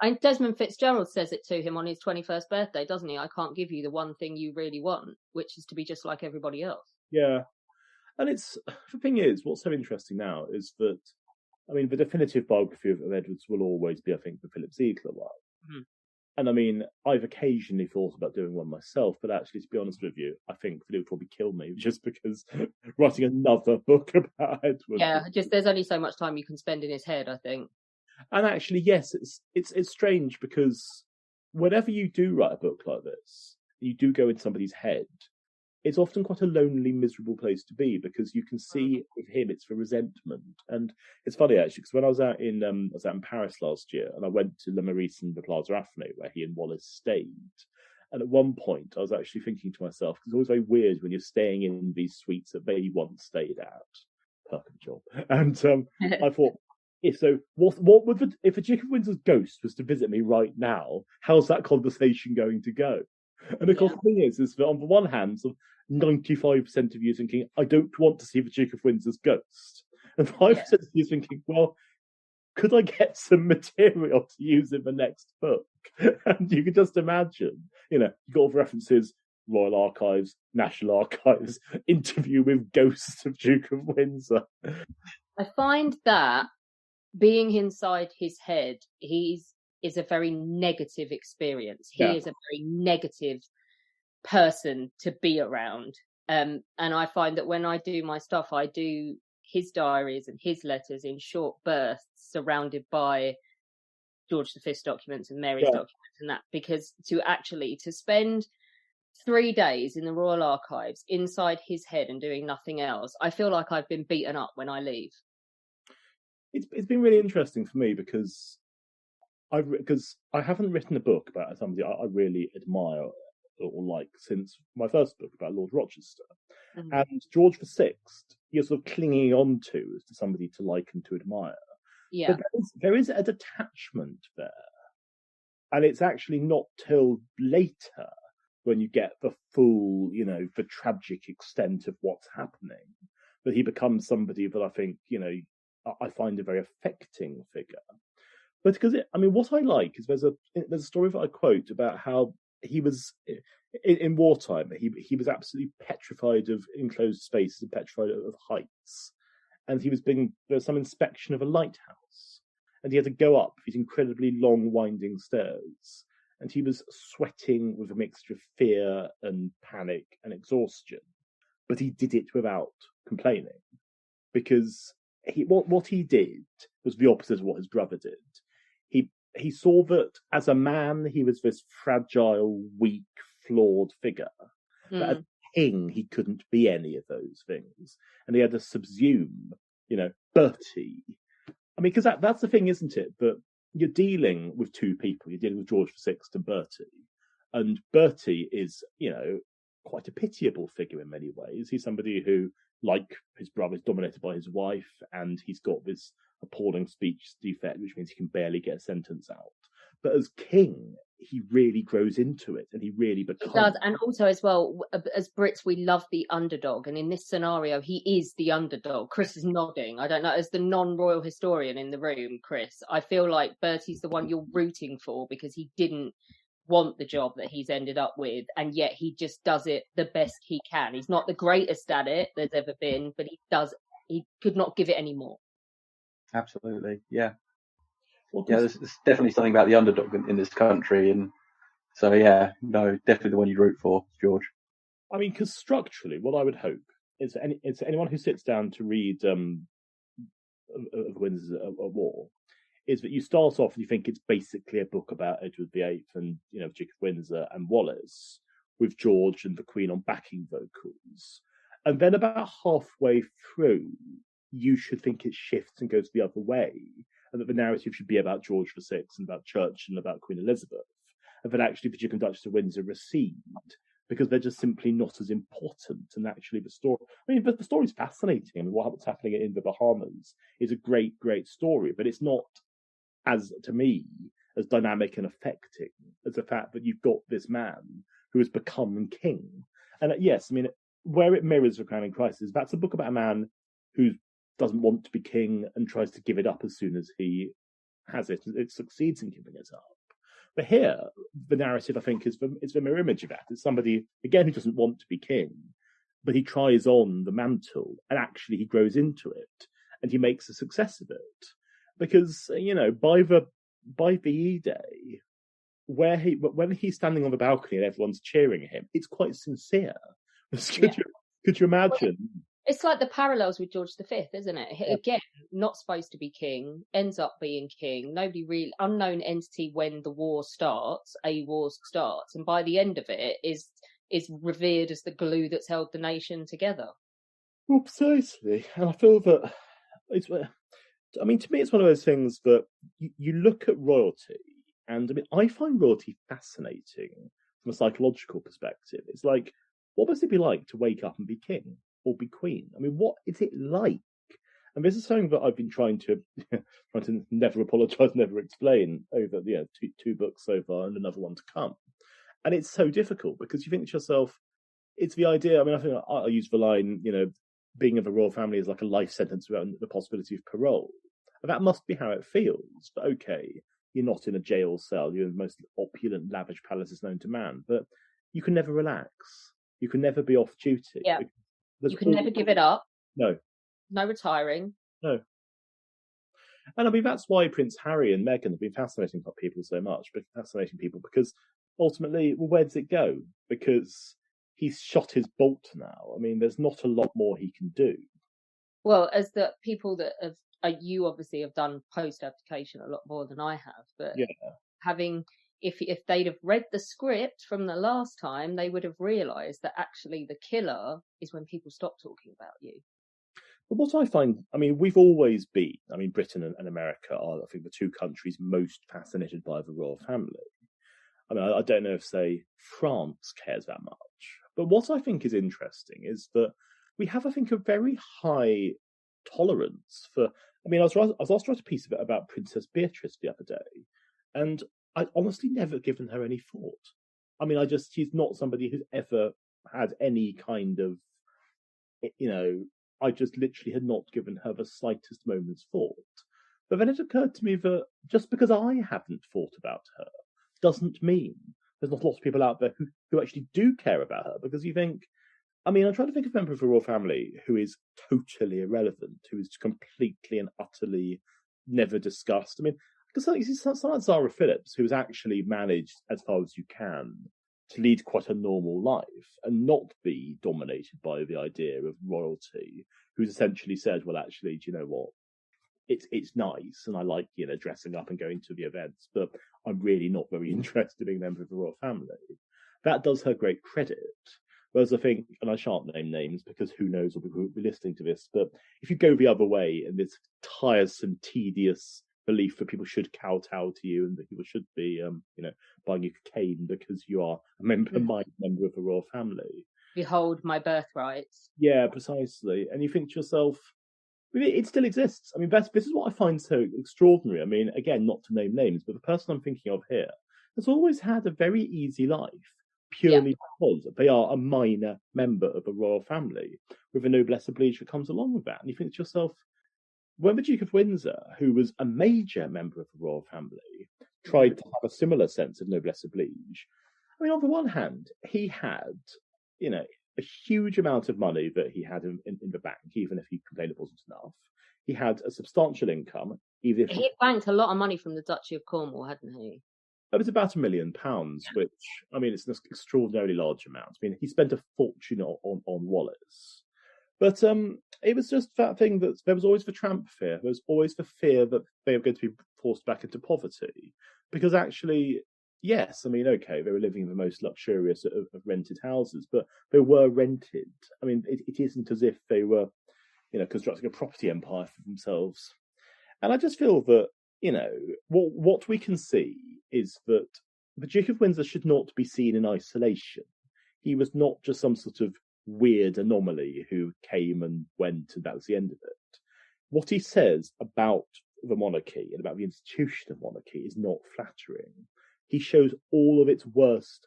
And Desmond Fitzgerald says it to him on his 21st birthday, doesn't he? I can't give you the one thing you really want, which is to be just like everybody else. Yeah. And the thing is, what's so interesting now is that, I mean, the definitive biography of Edwards will always be, I think, the Philip Ziegler one. Mm-hmm. And I mean, I've occasionally thought about doing one myself, but actually, to be honest with you, I think that it would probably kill me just because writing another book about Edward. Yeah, there's only so much time you can spend in his head, I think. And actually, yes, it's strange because whenever you do write a book like this, you do go in somebody's head. It's often quite a lonely, miserable place to be because you can see with him it's for resentment. And it's funny actually because when I was out in Paris last year and I went to Le Meurice and the Plaza Athénée where he and Wallace stayed. And at one point I was actually thinking to myself, because it's always very weird when you're staying in these suites that they once stayed at. Perfect job. And I thought, if the Duke of Windsor's ghost was to visit me right now, how's that conversation going to go? And of course, the thing is that on the one hand, sort of 95% of you thinking, I don't want to see the Duke of Windsor's ghost. And 5% of you is thinking, well, could I get some material to use in the next book? And you can just imagine, you got all the references, Royal Archives, National Archives, interview with ghosts of Duke of Windsor. I find that being inside his head, is a very negative experience. He is a very negative person to be around. And I find that when I do my stuff, I do his diaries and his letters in short bursts, surrounded by George V's documents and Mary's documents and that, because to spend 3 days in the Royal Archives inside his head and doing nothing else, I feel like I've been beaten up when I leave. It's been really interesting for me because I haven't written a book about somebody I really admire or like since my first book about Lord Rochester. Mm-hmm. And George VI, you're sort of clinging on to as to somebody to like and to admire. Yeah. But there is a detachment there. And it's actually not till later when you get the full, the tragic extent of what's happening, that he becomes somebody that I think, I find a very affecting figure. But because what I like is there's a story that I quote about how he was in wartime. He was absolutely petrified of enclosed spaces and petrified of heights. And there was some inspection of a lighthouse, and he had to go up these incredibly long, winding stairs. And he was sweating with a mixture of fear and panic and exhaustion. But he did it without complaining, because what he did was the opposite of what his brother did. He saw that as a man, he was this fragile, weak, flawed figure. But as a king, he couldn't be any of those things. And he had to subsume, Bertie. Because that's the thing, isn't it? That you're dealing with two people. You're dealing with George VI and Bertie. And Bertie is, quite a pitiable figure in many ways. He's somebody who, like his brother, is dominated by his wife, and he's got this appalling speech defect, which means he can barely get a sentence out. But as king, he really grows into it, and he really becomes... He does, and also as well, as Brits, we love the underdog, and in this scenario, he is the underdog. Chris is nodding. I don't know, as the non-royal historian in the room, Chris, I feel like Bertie's the one you're rooting for, because he didn't want the job that he's ended up with, and yet he just does it the best he can. He's not the greatest at it there's ever been, but he could not give it any more. Absolutely, yeah. There's definitely something about the underdog in this country, and so definitely the one you root for, George. Because structurally, what I would hope is anyone who sits down to read of Windsor at War, is that you start off and you think it's basically a book about Edward VIII and Duke of Windsor and Wallace, with George and the Queen on backing vocals, and then about halfway through, you should think it shifts and goes the other way, and that the narrative should be about George VI and about Church and about Queen Elizabeth, and that actually the Duke and Duchess of Windsor recede, because they're just simply not as important. And actually the story, the story's fascinating. What's happening in the Bahamas is a great, great story, but it's not, to me, as dynamic and affecting as the fact that you've got this man who has become king. And where it mirrors the Crowning Crisis, that's a book about a man who doesn't want to be king and tries to give it up as soon as he has it. It succeeds in giving it up. But here, the narrative, I think, is the mirror image of that. It's somebody, again, who doesn't want to be king, but he tries on the mantle, and actually he grows into it, and he makes a success of it. Because, by VE Day, when he's standing on the balcony and everyone's cheering him, it's quite sincere. Could you imagine? It's like the parallels with George V, isn't it? Yeah. Again, not supposed to be king, ends up being king. Nobody really, unknown entity when the war starts, and by the end of it is revered as the glue that's held the nation together. Well, precisely. And I feel that to me, it's one of those things that you look at royalty, and I find royalty fascinating from a psychological perspective. It's like, what must it be like to wake up and be king or be queen? What is it like? And this is something that I've been trying to never apologise, never explain over two books so far and another one to come. And it's so difficult because you think to yourself, it's the idea. I think I use the line, being of the royal family is like a life sentence without the possibility of parole. And that must be how it feels. But okay, you're not in a jail cell. You're in the most opulent, lavish palaces known to man. But you can never relax. You can never be off duty. Yeah. You can never give it up. No. No retiring. No. And I mean, that's why Prince Harry and Meghan have been fascinating people so much, but fascinating people because ultimately, well, where does it go? Because he's shot his bolt now. I mean, there's not a lot more he can do. Well, as the people that have, you obviously have done post-abdication a lot more than I have, but if they'd have read the script from the last time, they would have realised that actually the killer is when people stop talking about you. But what I find, I mean, we've always been, I mean, Britain and America are, I think, the two countries most fascinated by the royal family. I mean, I don't know if, say, France cares that much. But what I think is interesting is that we have, I think, a very high tolerance for, I mean, I was asked to write a piece about Princess Beatrice the other day, and I'd honestly never given her any thought. I mean, she's not somebody who's ever had any kind of, I just literally had not given her the slightest moment's thought. But then it occurred to me that just because I haven't thought about her doesn't mean there's not lots of people out there who actually do care about her. Because you think, I mean, I'm trying to think of a member of the royal family who is totally irrelevant, who is completely and utterly never discussed. I mean, because someone like Zara Phillips, who's actually managed, as far as you can, to lead quite a normal life and not be dominated by the idea of royalty, who's essentially said, well, actually, do you know what? It's nice and I like, dressing up and going to the events, but I'm really not very interested in being a member of the royal family. That does her great credit. Whereas I think, and I shan't name names because who knows who will be listening to this, but if you go the other way and this tiresome, tedious belief that people should kowtow to you and that people should be, buying you cocaine because you are a member of the royal family. Behold my birthright. Yeah, precisely. And you think to yourself, it still exists. I mean, this is what I find so extraordinary. I mean, again, not to name names, but the person I'm thinking of here has always had a very easy life purely because they are a minor member of the royal family with a noblesse oblige that comes along with that. And you think to yourself, when the Duke of Windsor, who was a major member of the royal family, tried to have a similar sense of noblesse oblige, I mean, on the one hand, he had, a huge amount of money that he had in the bank, even if he complained it wasn't enough. He had a substantial income. He banked a lot of money from the Duchy of Cornwall, hadn't he? It was about £1 million, which, I mean, it's an extraordinarily large amount. I mean, he spent a fortune on Wallace. But it was just that thing that there was always the tramp fear. There was always the fear that they were going to be forced back into poverty. Because actually, yes, I mean, okay, they were living in the most luxurious of rented houses, but they were rented. I mean, it isn't as if they were, constructing a property empire for themselves. And I just feel that, what we can see is that the Duke of Windsor should not be seen in isolation. He was not just some sort of weird anomaly who came and went and that was the end of it. What he says about the monarchy and about the institution of monarchy is not flattering. He shows all of its worst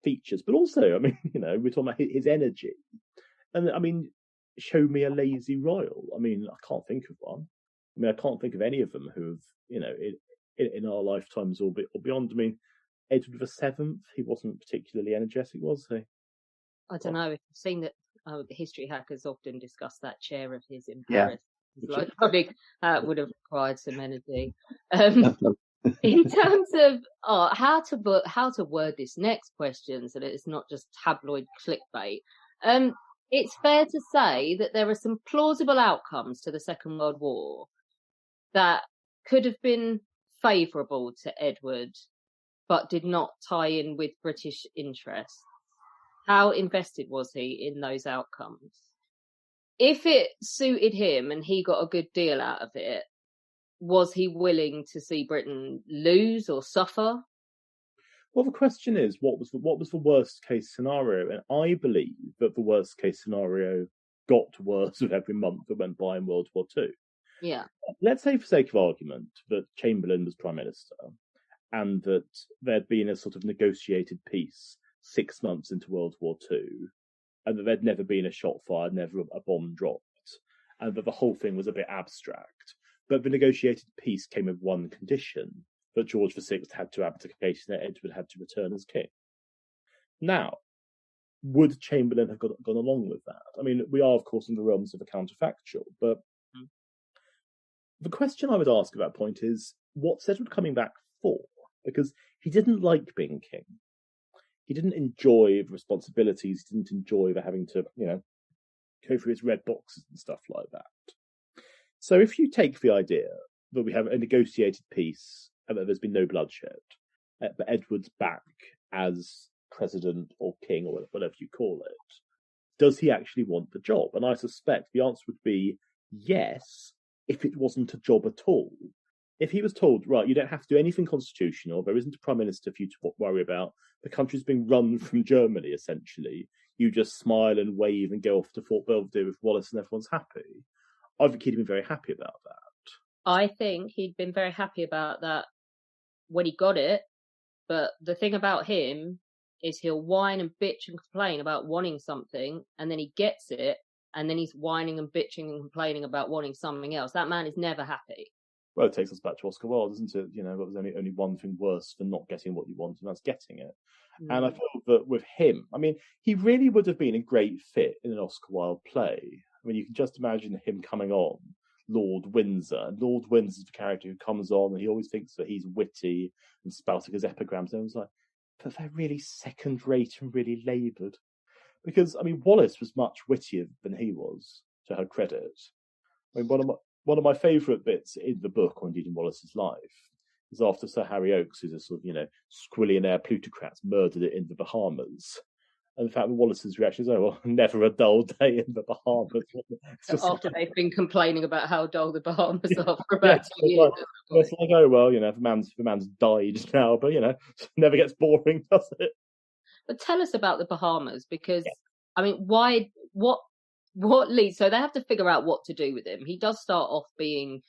features, but also, I mean, we're talking about his energy. And I mean, show me a lazy royal. I mean, I can't think of one. I mean, I can't think of any of them who have, in our lifetimes or beyond. I mean, Edward VII, he wasn't particularly energetic, was he? I don't know. If you've seen that, the history hackers often discuss that chair of his in Paris. Yeah. Like, probably would have required some energy. In terms of how to word this next question so that it's not just tabloid clickbait, it's fair to say that there are some plausible outcomes to the Second World War that could have been favourable to Edward, but did not tie in with British interests. How invested was he in those outcomes? If it suited him and he got a good deal out of it, was he willing to see Britain lose or suffer? Well, the question is, what was the worst case scenario? And I believe that the worst case scenario got worse with every month that went by in World War II. Yeah. Let's say, for sake of argument, that Chamberlain was Prime Minister and that there'd been a sort of negotiated peace 6 months into World War II, and that there'd never been a shot fired, never a bomb dropped, and that the whole thing was a bit abstract. But the negotiated peace came with one condition, that George VI had to abdicate and that Edward had to return as king. Now, would Chamberlain have gone along with that? I mean, we are, of course, in the realms of the counterfactual, but the question I would ask at that point is, what's Edward coming back for? Because he didn't like being king. He didn't enjoy the responsibilities. He didn't enjoy the having to, go through his red boxes and stuff like that. So if you take the idea that we have a negotiated peace and that there's been no bloodshed, but Edward's back as president or king or whatever you call it, does he actually want the job? And I suspect the answer would be yes, if it wasn't a job at all. If he was told, right, you don't have to do anything constitutional, there isn't a prime minister for you to worry about, the country's being run from Germany, essentially, you just smile and wave and go off to Fort Belvedere with Wallace and everyone's happy, I think he'd have been very happy about that. I think he'd been very happy about that when he got it, but the thing about him is he'll whine and bitch and complain about wanting something, and then he gets it, and then he's whining and bitching and complaining about wanting something else. That man is never happy. Well, it takes us back to Oscar Wilde, doesn't it? There was only one thing worse than not getting what you want, and that's getting it. And I feel that with him, I mean, he really would have been a great fit in an Oscar Wilde play. I mean, you can just imagine him coming on, Lord Windsor. And Lord Windsor is the character who comes on, and he always thinks that he's witty and spouting his epigrams. And I was like, but they're really second-rate and really laboured. Because, I mean, Wallace was much wittier than he was, to her credit. I mean, one of my favourite bits in the book, or indeed in Wallace's life, is after Sir Harry Oakes, who's a sort of, squillionaire plutocrat, murdered it in the Bahamas. And in fact, Wallace's reaction is, oh, well, never a dull day in the Bahamas. After they've been complaining about how dull the Bahamas are for about 2 years. It's like, oh, well, the man's died now, but, never gets boring, does it? But tell us about the Bahamas, because, I mean, what leads? So they have to figure out what to do with him. He does start off being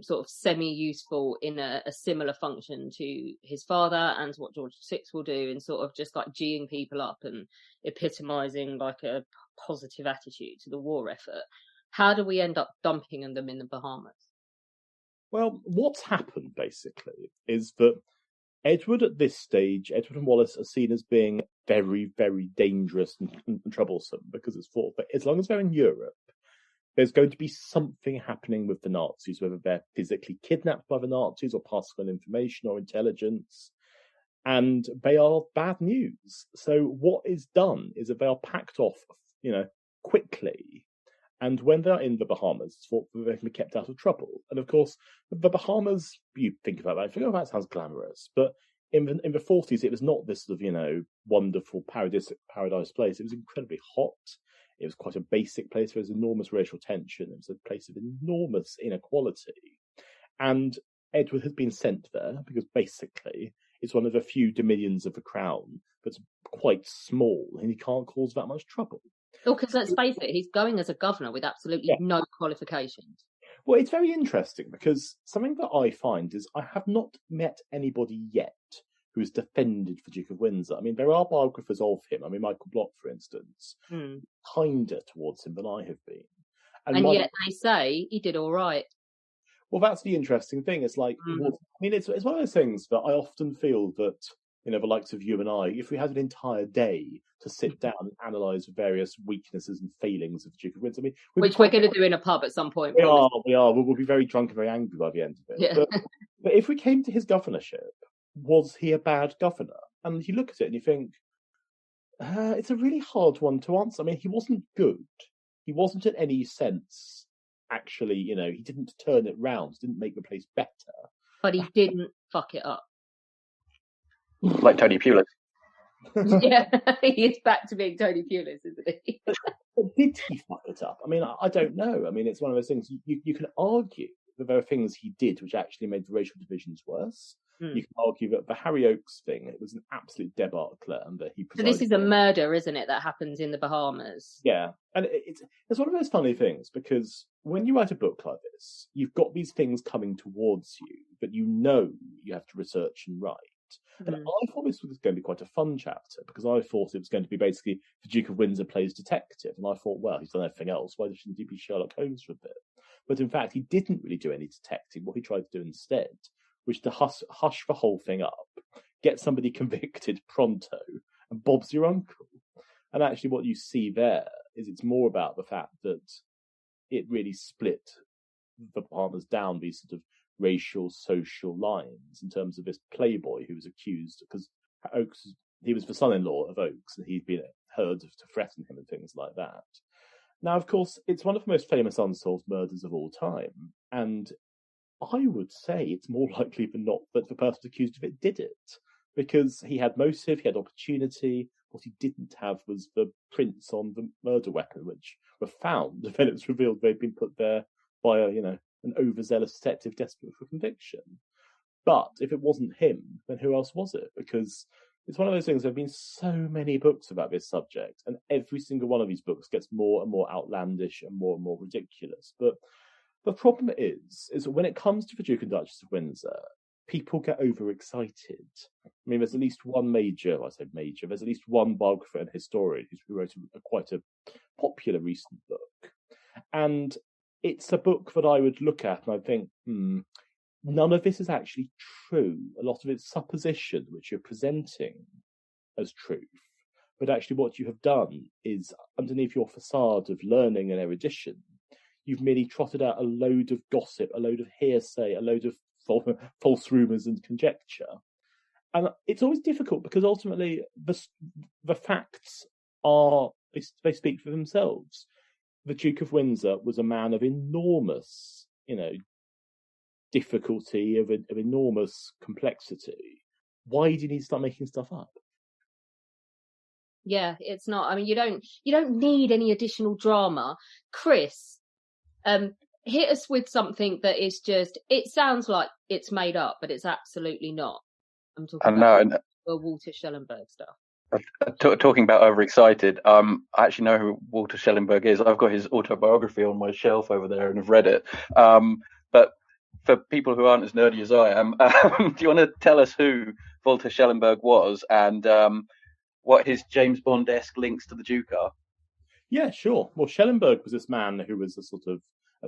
sort of semi-useful in a similar function to his father and to what George VI will do, and sort of just like geeing people up and epitomising like a positive attitude to the war effort. How do we end up dumping them in the Bahamas? Well, what's happened basically is that Edward and Wallace are seen as being very, very dangerous and troublesome, because it's thought that as long as they're in Europe, there's going to be something happening with the Nazis, whether they're physically kidnapped by the Nazis or passing on information or intelligence, and they are bad news. So what is done is that they are packed off, quickly, and when they're in the Bahamas, it's thought that they can be kept out of trouble. And of course, the Bahamas, you think about that, you think, oh, that sounds glamorous, but in the 40s, it was not this sort of, wonderful paradise place. It was incredibly hot. It was quite a basic place. There was enormous racial tension. It was a place of enormous inequality. And Edward has been sent there because basically it's one of the few dominions of the crown that's quite small, and he can't cause that much trouble. Oh, because let's face it, he's going as a governor with absolutely no qualifications. Well, it's very interesting because something that I find is I have not met anybody yet who has defended the Duke of Windsor. I mean, there are biographers of him. I mean, Michael Block, for instance, kinder towards him than I have been. And yet they say he did all right. Well, that's the interesting thing. It's like, it's one of those things that I often feel that, the likes of you and I, if we had an entire day to sit down and analyse the various weaknesses and failings of the Duke of Windsor, I mean, which we're going to do in a pub at some point. We are. We'll be very drunk and very angry by the end of it. Yeah. But if we came to his governorship, was he a bad governor? And you look at it and you think, it's a really hard one to answer. I mean, he wasn't good. He wasn't in any sense, actually, he didn't turn it round, didn't make the place better. But he didn't fuck it up. Like Tony Pulis. Yeah, he is back to being Tony Pulis, isn't he? But did he fuck it up? I mean, I don't know. I mean, it's one of those things, you can argue that there are things he did which actually made the racial divisions worse. You can argue that the Harry Oakes thing, it was an absolute debacle, and that he. So this is a murder, isn't it, that happens in the Bahamas? Yeah, and it's one of those funny things, because when you write a book like this, you've got these things coming towards you that you have to research and write. And I thought this was going to be quite a fun chapter, because I thought it was going to be basically the Duke of Windsor plays detective. And I thought, well, he's done everything else. Why shouldn't he be Sherlock Holmes for a bit? But in fact, he didn't really do any detecting. What he tried to do instead was to hush the whole thing up, get somebody convicted pronto, and Bob's your uncle. And actually what you see there is it's more about the fact that it really split the partners down these sort of racial, social lines in terms of this playboy who was accused, because Oakes, he was the son-in-law of Oakes, and he'd been heard to threaten him and things like that. Now, of course, it's one of the most famous unsolved murders of all time, and I would say it's more likely than not that the person accused of it did it, because he had motive, he had opportunity. What he didn't have was the prints on the murder weapon, which were found, and then it was revealed they'd been put there by an overzealous detective desperate for conviction. But if it wasn't him, then who else was it? Because it's one of those things, there have been so many books about this subject, and every single one of these books gets more and more outlandish and more ridiculous. But the problem is that when it comes to the Duke and Duchess of Windsor, people get overexcited. I mean, there's at least one there's at least one biographer and historian who wrote quite a popular recent book. And it's a book that I would look at and I think, none of this is actually true. A lot of it's supposition, which you're presenting as truth. But actually what you have done is, underneath your facade of learning and erudition, you've merely trotted out a load of gossip, a load of hearsay, a load of false rumours and conjecture. And it's always difficult because ultimately the facts they speak for themselves. The Duke of Windsor was a man of enormous, difficulty, of enormous complexity. Why do you need to start making stuff up? Yeah, it's not. I mean, you don't need any additional drama. Chris, hit us with something that is just, it sounds like it's made up, but it's absolutely not. I'm talking about Walter Schellenberg stuff. Talking about overexcited, I actually know who Walter Schellenberg is. I've got his autobiography on my shelf over there and have read it. But for people who aren't as nerdy as I am, do you want to tell us who Walter Schellenberg was and what his James Bond-esque links to the Duke are? Yeah, sure. Well, Schellenberg was this man who was a sort of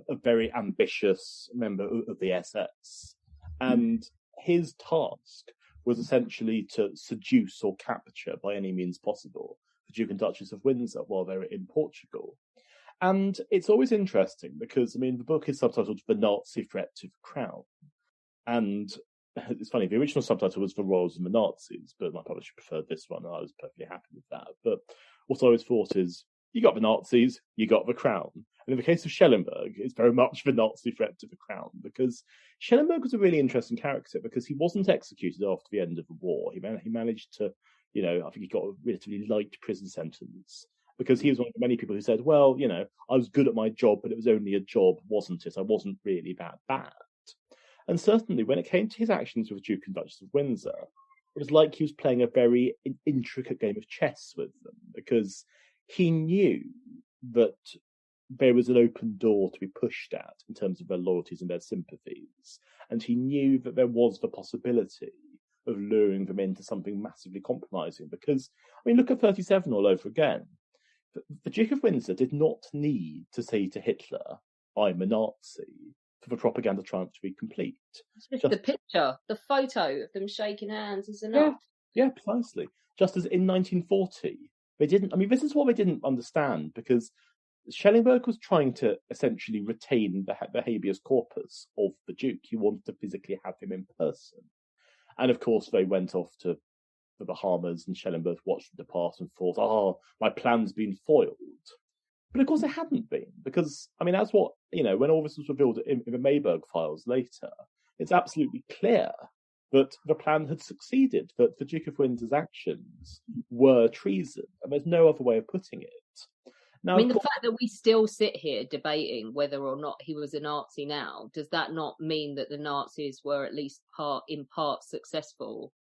a very ambitious member of the SS. And his task was essentially to seduce or capture by any means possible the Duke and Duchess of Windsor while they were in Portugal. And it's always interesting because, I mean, the book is subtitled The Nazi Threat to the Crown. And it's funny, the original subtitle was The Royals and the Nazis, but my publisher preferred this one, and I was perfectly happy with that. But what I always thought is, you got the Nazis, you got the Crown. And in the case of Schellenberg, it's very much the Nazi threat to the Crown, because Schellenberg was a really interesting character because he wasn't executed after the end of the war. He managed to, I think he got a relatively light prison sentence because he was one of the many people who said, well, I was good at my job, but it was only a job, wasn't it? I wasn't really that bad. And certainly when it came to his actions with the Duke and Duchess of Windsor, it was like he was playing a very intricate game of chess with them, because he knew that there was an open door to be pushed at in terms of their loyalties and their sympathies. And he knew that there was the possibility of luring them into something massively compromising. Because, I mean, look at 37 all over again. The Duke of Windsor did not need to say to Hitler, I'm a Nazi, for the propaganda triumph to be complete. Just the picture, the photo of them shaking hands is enough. Yeah, precisely. Just as in 1940, they didn't, I mean, this is what they didn't understand, because Schellenberg was trying to essentially retain the habeas corpus of the Duke. He wanted to physically have him in person. And of course, they went off to the Bahamas, and Schellenberg watched them depart and thought, my plan's been foiled. But of course, it hadn't been, because, I mean, that's what, when all this was revealed in the Mayberg files later, it's absolutely clear that the plan had succeeded, that the Duke of Windsor's actions were treason, and there's no other way of putting it. Now, I mean, the fact that we still sit here debating whether or not he was a Nazi now, does that not mean that the Nazis were at least in part successful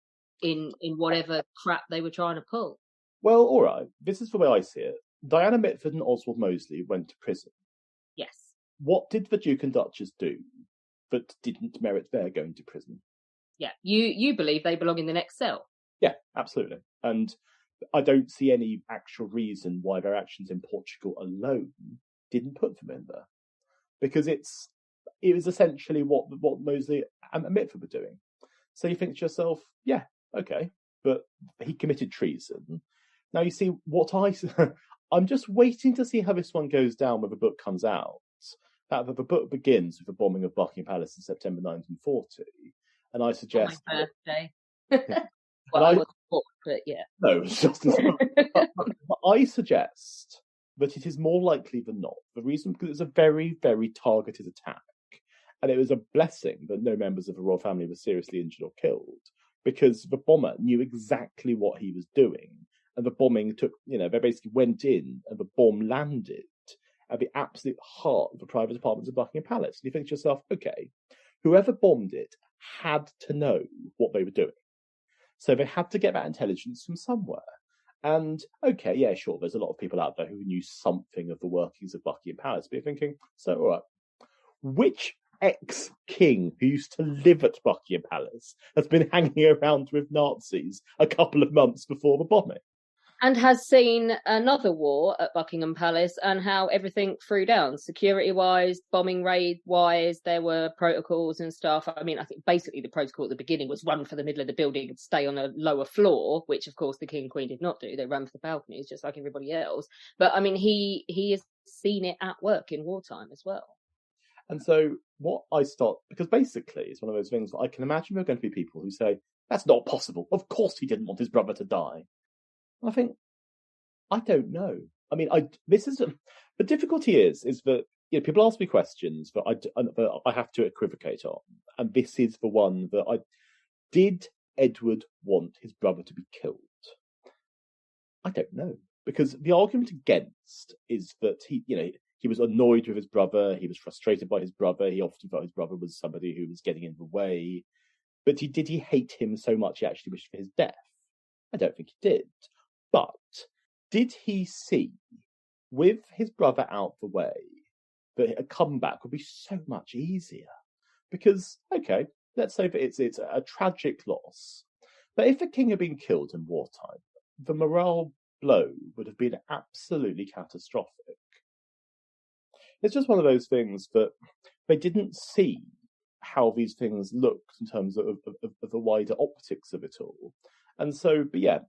in whatever crap they were trying to pull? Well, all right. This is the way I see it. Diana Mitford and Oswald Mosley went to prison. Yes. What did the Duke and Duchess do that didn't merit their going to prison? Yeah, you believe they belong in the next cell. Yeah, absolutely. And I don't see any actual reason why their actions in Portugal alone didn't put them in there, because it was essentially what Mosley and Mitford were doing. So you think to yourself, yeah, okay, but he committed treason. Now you see what I'm just waiting to see how this one goes down when the book comes out. That the book begins with the bombing of Buckingham Palace in September 1940, and I suggest my birthday. Well, I was born, but yeah. No, it's just as but I suggest that it is more likely than not. The reason, because it's a very, very targeted attack. And it was a blessing that no members of the royal family were seriously injured or killed, because the bomber knew exactly what he was doing. And the bombing they basically went in and the bomb landed at the absolute heart of the private apartments of Buckingham Palace. And you think to yourself, okay, whoever bombed it had to know what they were doing. So they had to get that intelligence from somewhere. And okay, yeah, sure, there's a lot of people out there who knew something of the workings of Buckingham Palace, but you're thinking, so all right, which ex-king who used to live at Buckingham Palace has been hanging around with Nazis a couple of months before the bombing? And has seen another war at Buckingham Palace and how everything threw down, security-wise, bombing raid-wise. There were protocols and stuff. I mean, I think basically the protocol at the beginning was run for the middle of the building and stay on a lower floor, which of course the King and Queen did not do. They ran for the balconies just like everybody else. But I mean, he has seen it at work in wartime as well. And so because basically it's one of those things, I can imagine there are going to be people who say, that's not possible. Of course he didn't want his brother to die. I think, I don't know. I mean, the difficulty is that people ask me questions that I have to equivocate on, and this is the one that did Edward want his brother to be killed? I don't know, because the argument against is that he was annoyed with his brother, he was frustrated by his brother, he often thought his brother was somebody who was getting in the way, but did he hate him so much he actually wished for his death? I don't think he did. But did he see, with his brother out the way, that a comeback would be so much easier? Because, okay, let's say that it's a tragic loss, but if the king had been killed in wartime, the morale blow would have been absolutely catastrophic. It's just one of those things that they didn't see how these things looked in terms of the wider optics of it all. And so, but yeah.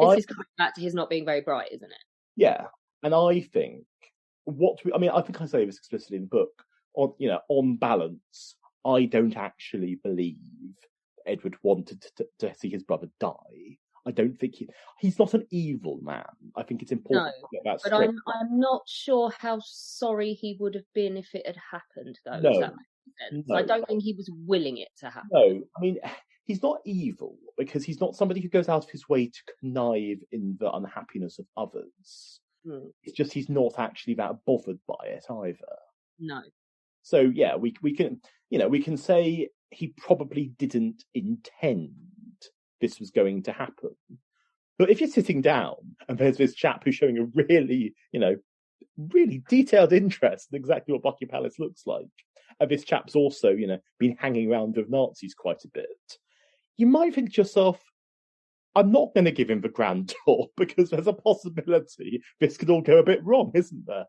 This is coming back to his not being very bright, isn't it? Yeah. And I think I think I say this explicitly in the book, on balance, I don't actually believe Edward wanted to see his brother die. I don't think he's not an evil man. I think it's important to get that straight. But I'm not sure how sorry he would have been if it had happened, though. No, if that makes sense. No. I don't think he was willing it to happen. No, I mean, he's not evil because he's not somebody who goes out of his way to connive in the unhappiness of others. It's just he's not actually that bothered by it either. No. So yeah, we can say he probably didn't intend this was going to happen. But if you're sitting down and there's this chap who's showing a really, really detailed interest in exactly what Buckingham Palace looks like, and this chap's also, been hanging around with Nazis quite a bit, you might think to yourself, I'm not going to give him the grand tour because there's a possibility this could all go a bit wrong, isn't there?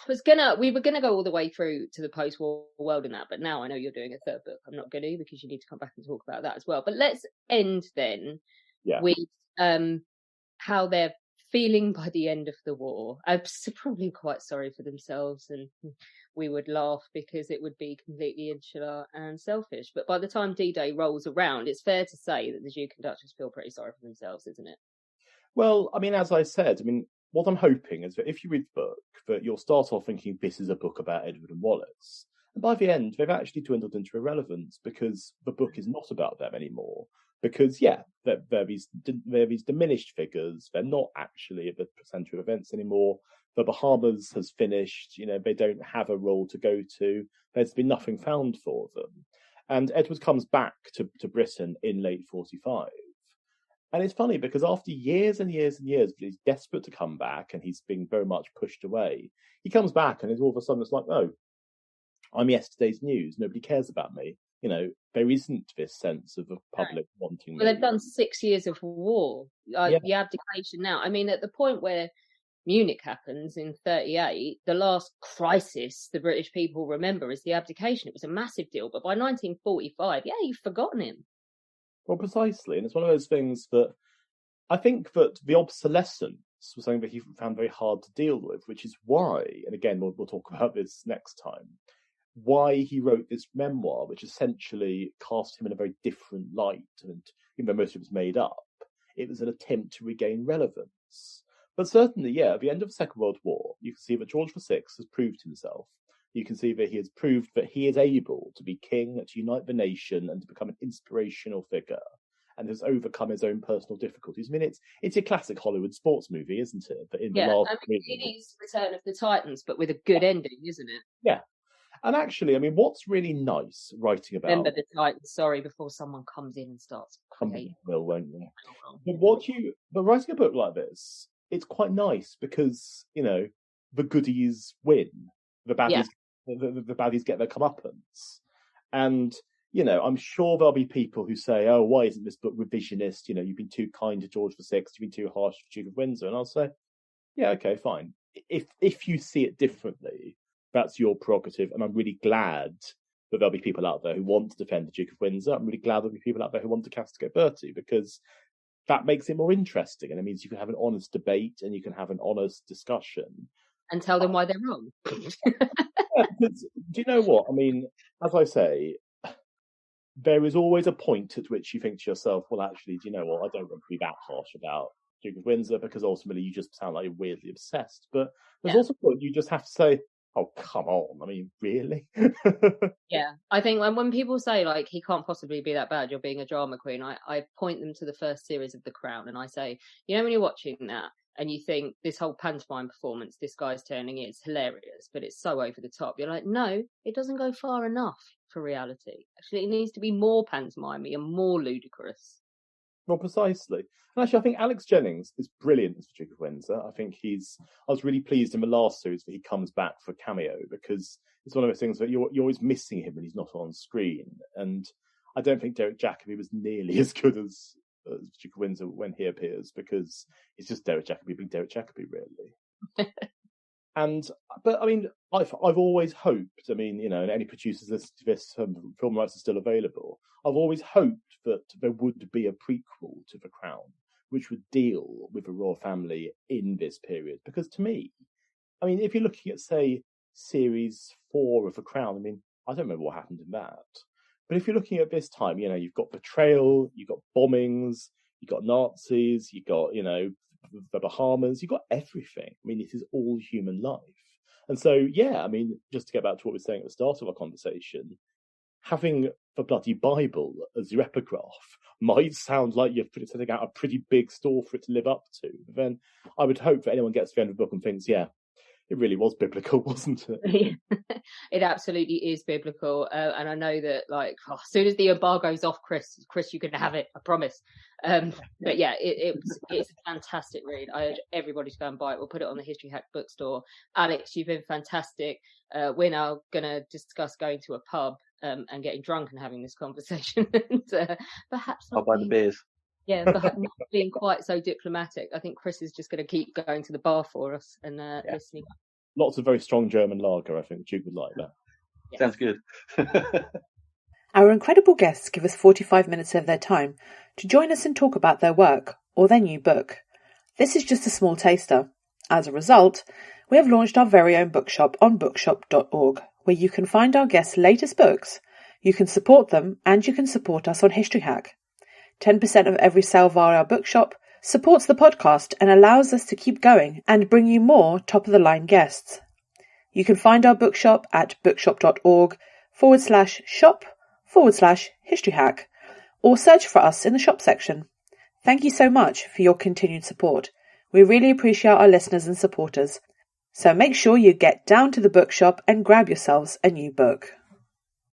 We were gonna go all the way through to the post-war world in that, but now I know you're doing a third book. I'm not going to, because you need to come back and talk about that as well. But let's end then with how they're feeling by the end of the war. I'm probably quite sorry for themselves, and we would laugh because it would be completely insular and selfish. But by the time D-Day rolls around, it's fair to say that the Duke and Duchess feel pretty sorry for themselves, isn't it? Well, I mean, as I said, what I'm hoping is that if you read the book, that you'll start off thinking this is a book about Edward and Wallace. And by the end, they've actually dwindled into irrelevance because the book is not about them anymore. Because, they're these diminished figures. They're not actually at the centre of events anymore. The Bahamas has finished. They don't have a role to go to. There's been nothing found for them. And Edward comes back to Britain in late 45. And it's funny because after years and years and years, he's desperate to come back and he's being very much pushed away. He comes back and it's all of a sudden it's like, oh, I'm yesterday's news. Nobody cares about me. there isn't this sense of the public wanting. Well, they've done 6 years of war, the abdication now. I mean, at the point where Munich happens in 1938, the last crisis the British people remember is the abdication. It was a massive deal, but by 1945, you've forgotten him. Well, precisely, and it's one of those things that I think that the obsolescence was something that he found very hard to deal with, which is why, and again, we'll talk about this next time, why he wrote this memoir, which essentially cast him in a very different light. And even though most of it was made up, it was an attempt to regain relevance. But certainly, at the end of the Second World War, you can see that George VI has proved himself. You can see that he has proved that he is able to be king, to unite the nation, and to become an inspirational figure, and has overcome his own personal difficulties. I mean, it's a classic Hollywood sports movie, isn't it? But in the last it is Return of the Titans, but with a good ending, isn't it? Yeah. And actually, I mean, what's really nice writing about... Remember the Titans, sorry, before someone comes in and starts creating... Will, won't you? But writing a book like this, it's quite nice because, the goodies win. The baddies, the baddies get their comeuppance. And, I'm sure there'll be people who say, oh, why isn't this book revisionist? You've been too kind to George VI, you've been too harsh to Duke of Windsor. And I'll say, yeah, okay, fine. If you see it differently, that's your prerogative. And I'm really glad that there'll be people out there who want to defend the Duke of Windsor. I'm really glad there'll be people out there who want to castigate Bertie, because that makes it more interesting. And it means you can have an honest debate and you can have an honest discussion. And tell them why they're wrong. Do you know what? I mean, as I say, there is always a point at which you think to yourself, well, actually, do you know what? I don't want to be that harsh about Duke of Windsor, because ultimately you just sound like you're weirdly obsessed. But there's also a point you just have to say, oh, come on. I mean, really? Yeah. I think when people say, like, he can't possibly be that bad, you're being a drama queen, I point them to the first series of The Crown, and I say, when you're watching that and you think this whole pantomime performance, this guy's turning it, it's hilarious, but it's so over the top. You're like, no, it doesn't go far enough for reality. Actually, it needs to be more pantomimey and more ludicrous. Well, precisely. And actually, I think Alex Jennings is brilliant as Duke of Windsor. I think I was really pleased in the last series that he comes back for a cameo, because it's one of those things that you're always missing him when he's not on screen. And I don't think Derek Jacobi was nearly as good as Duke of Windsor when he appears, because it's just Derek Jacobi being Derek Jacobi, really. But I mean, I've always hoped, I mean, and any producers listening to this, film rights are still available. I've always hoped that there would be a prequel to The Crown, which would deal with the royal family in this period. Because to me, I mean, if you're looking at, say, series 4 of The Crown, I mean, I don't remember what happened in that. But if you're looking at this time, you've got betrayal, you've got bombings, you've got Nazis, you've got, the Bahamas, you've got everything. I mean, this is all human life. And so, I mean, just to get back to what we were saying at the start of our conversation, having the bloody Bible as your epigraph might sound like you're setting out a pretty big store for it to live up to. But then I would hope that anyone gets to the end of the book and thinks, it really was biblical, wasn't it? It absolutely is biblical. And I know that, like, as soon as the embargo's off, Chris, you can have it, I promise. But it's a fantastic read. I urge everybody to go and buy it. We'll put it on the History Hack bookstore. Alex, you've been fantastic. We're now going to discuss going to a pub and getting drunk and having this conversation. And perhaps I'll buy the beers. Yeah, but not being quite so diplomatic. I think Chris is just going to keep going to the bar for us and listening. Lots of very strong German lager, I think. Duke would like that. Yeah. Sounds good. Our incredible guests give us 45 minutes of their time to join us and talk about their work or their new book. This is just a small taster. As a result, we have launched our very own bookshop on bookshop.org, where you can find our guests' latest books, you can support them, and you can support us on History Hack. 10% of every sale via our bookshop supports the podcast and allows us to keep going and bring you more top-of-the-line guests. You can find our bookshop at bookshop.org/shop/historyhack or search for us in the shop section. Thank you so much for your continued support. We really appreciate our listeners and supporters. So make sure you get down to the bookshop and grab yourselves a new book.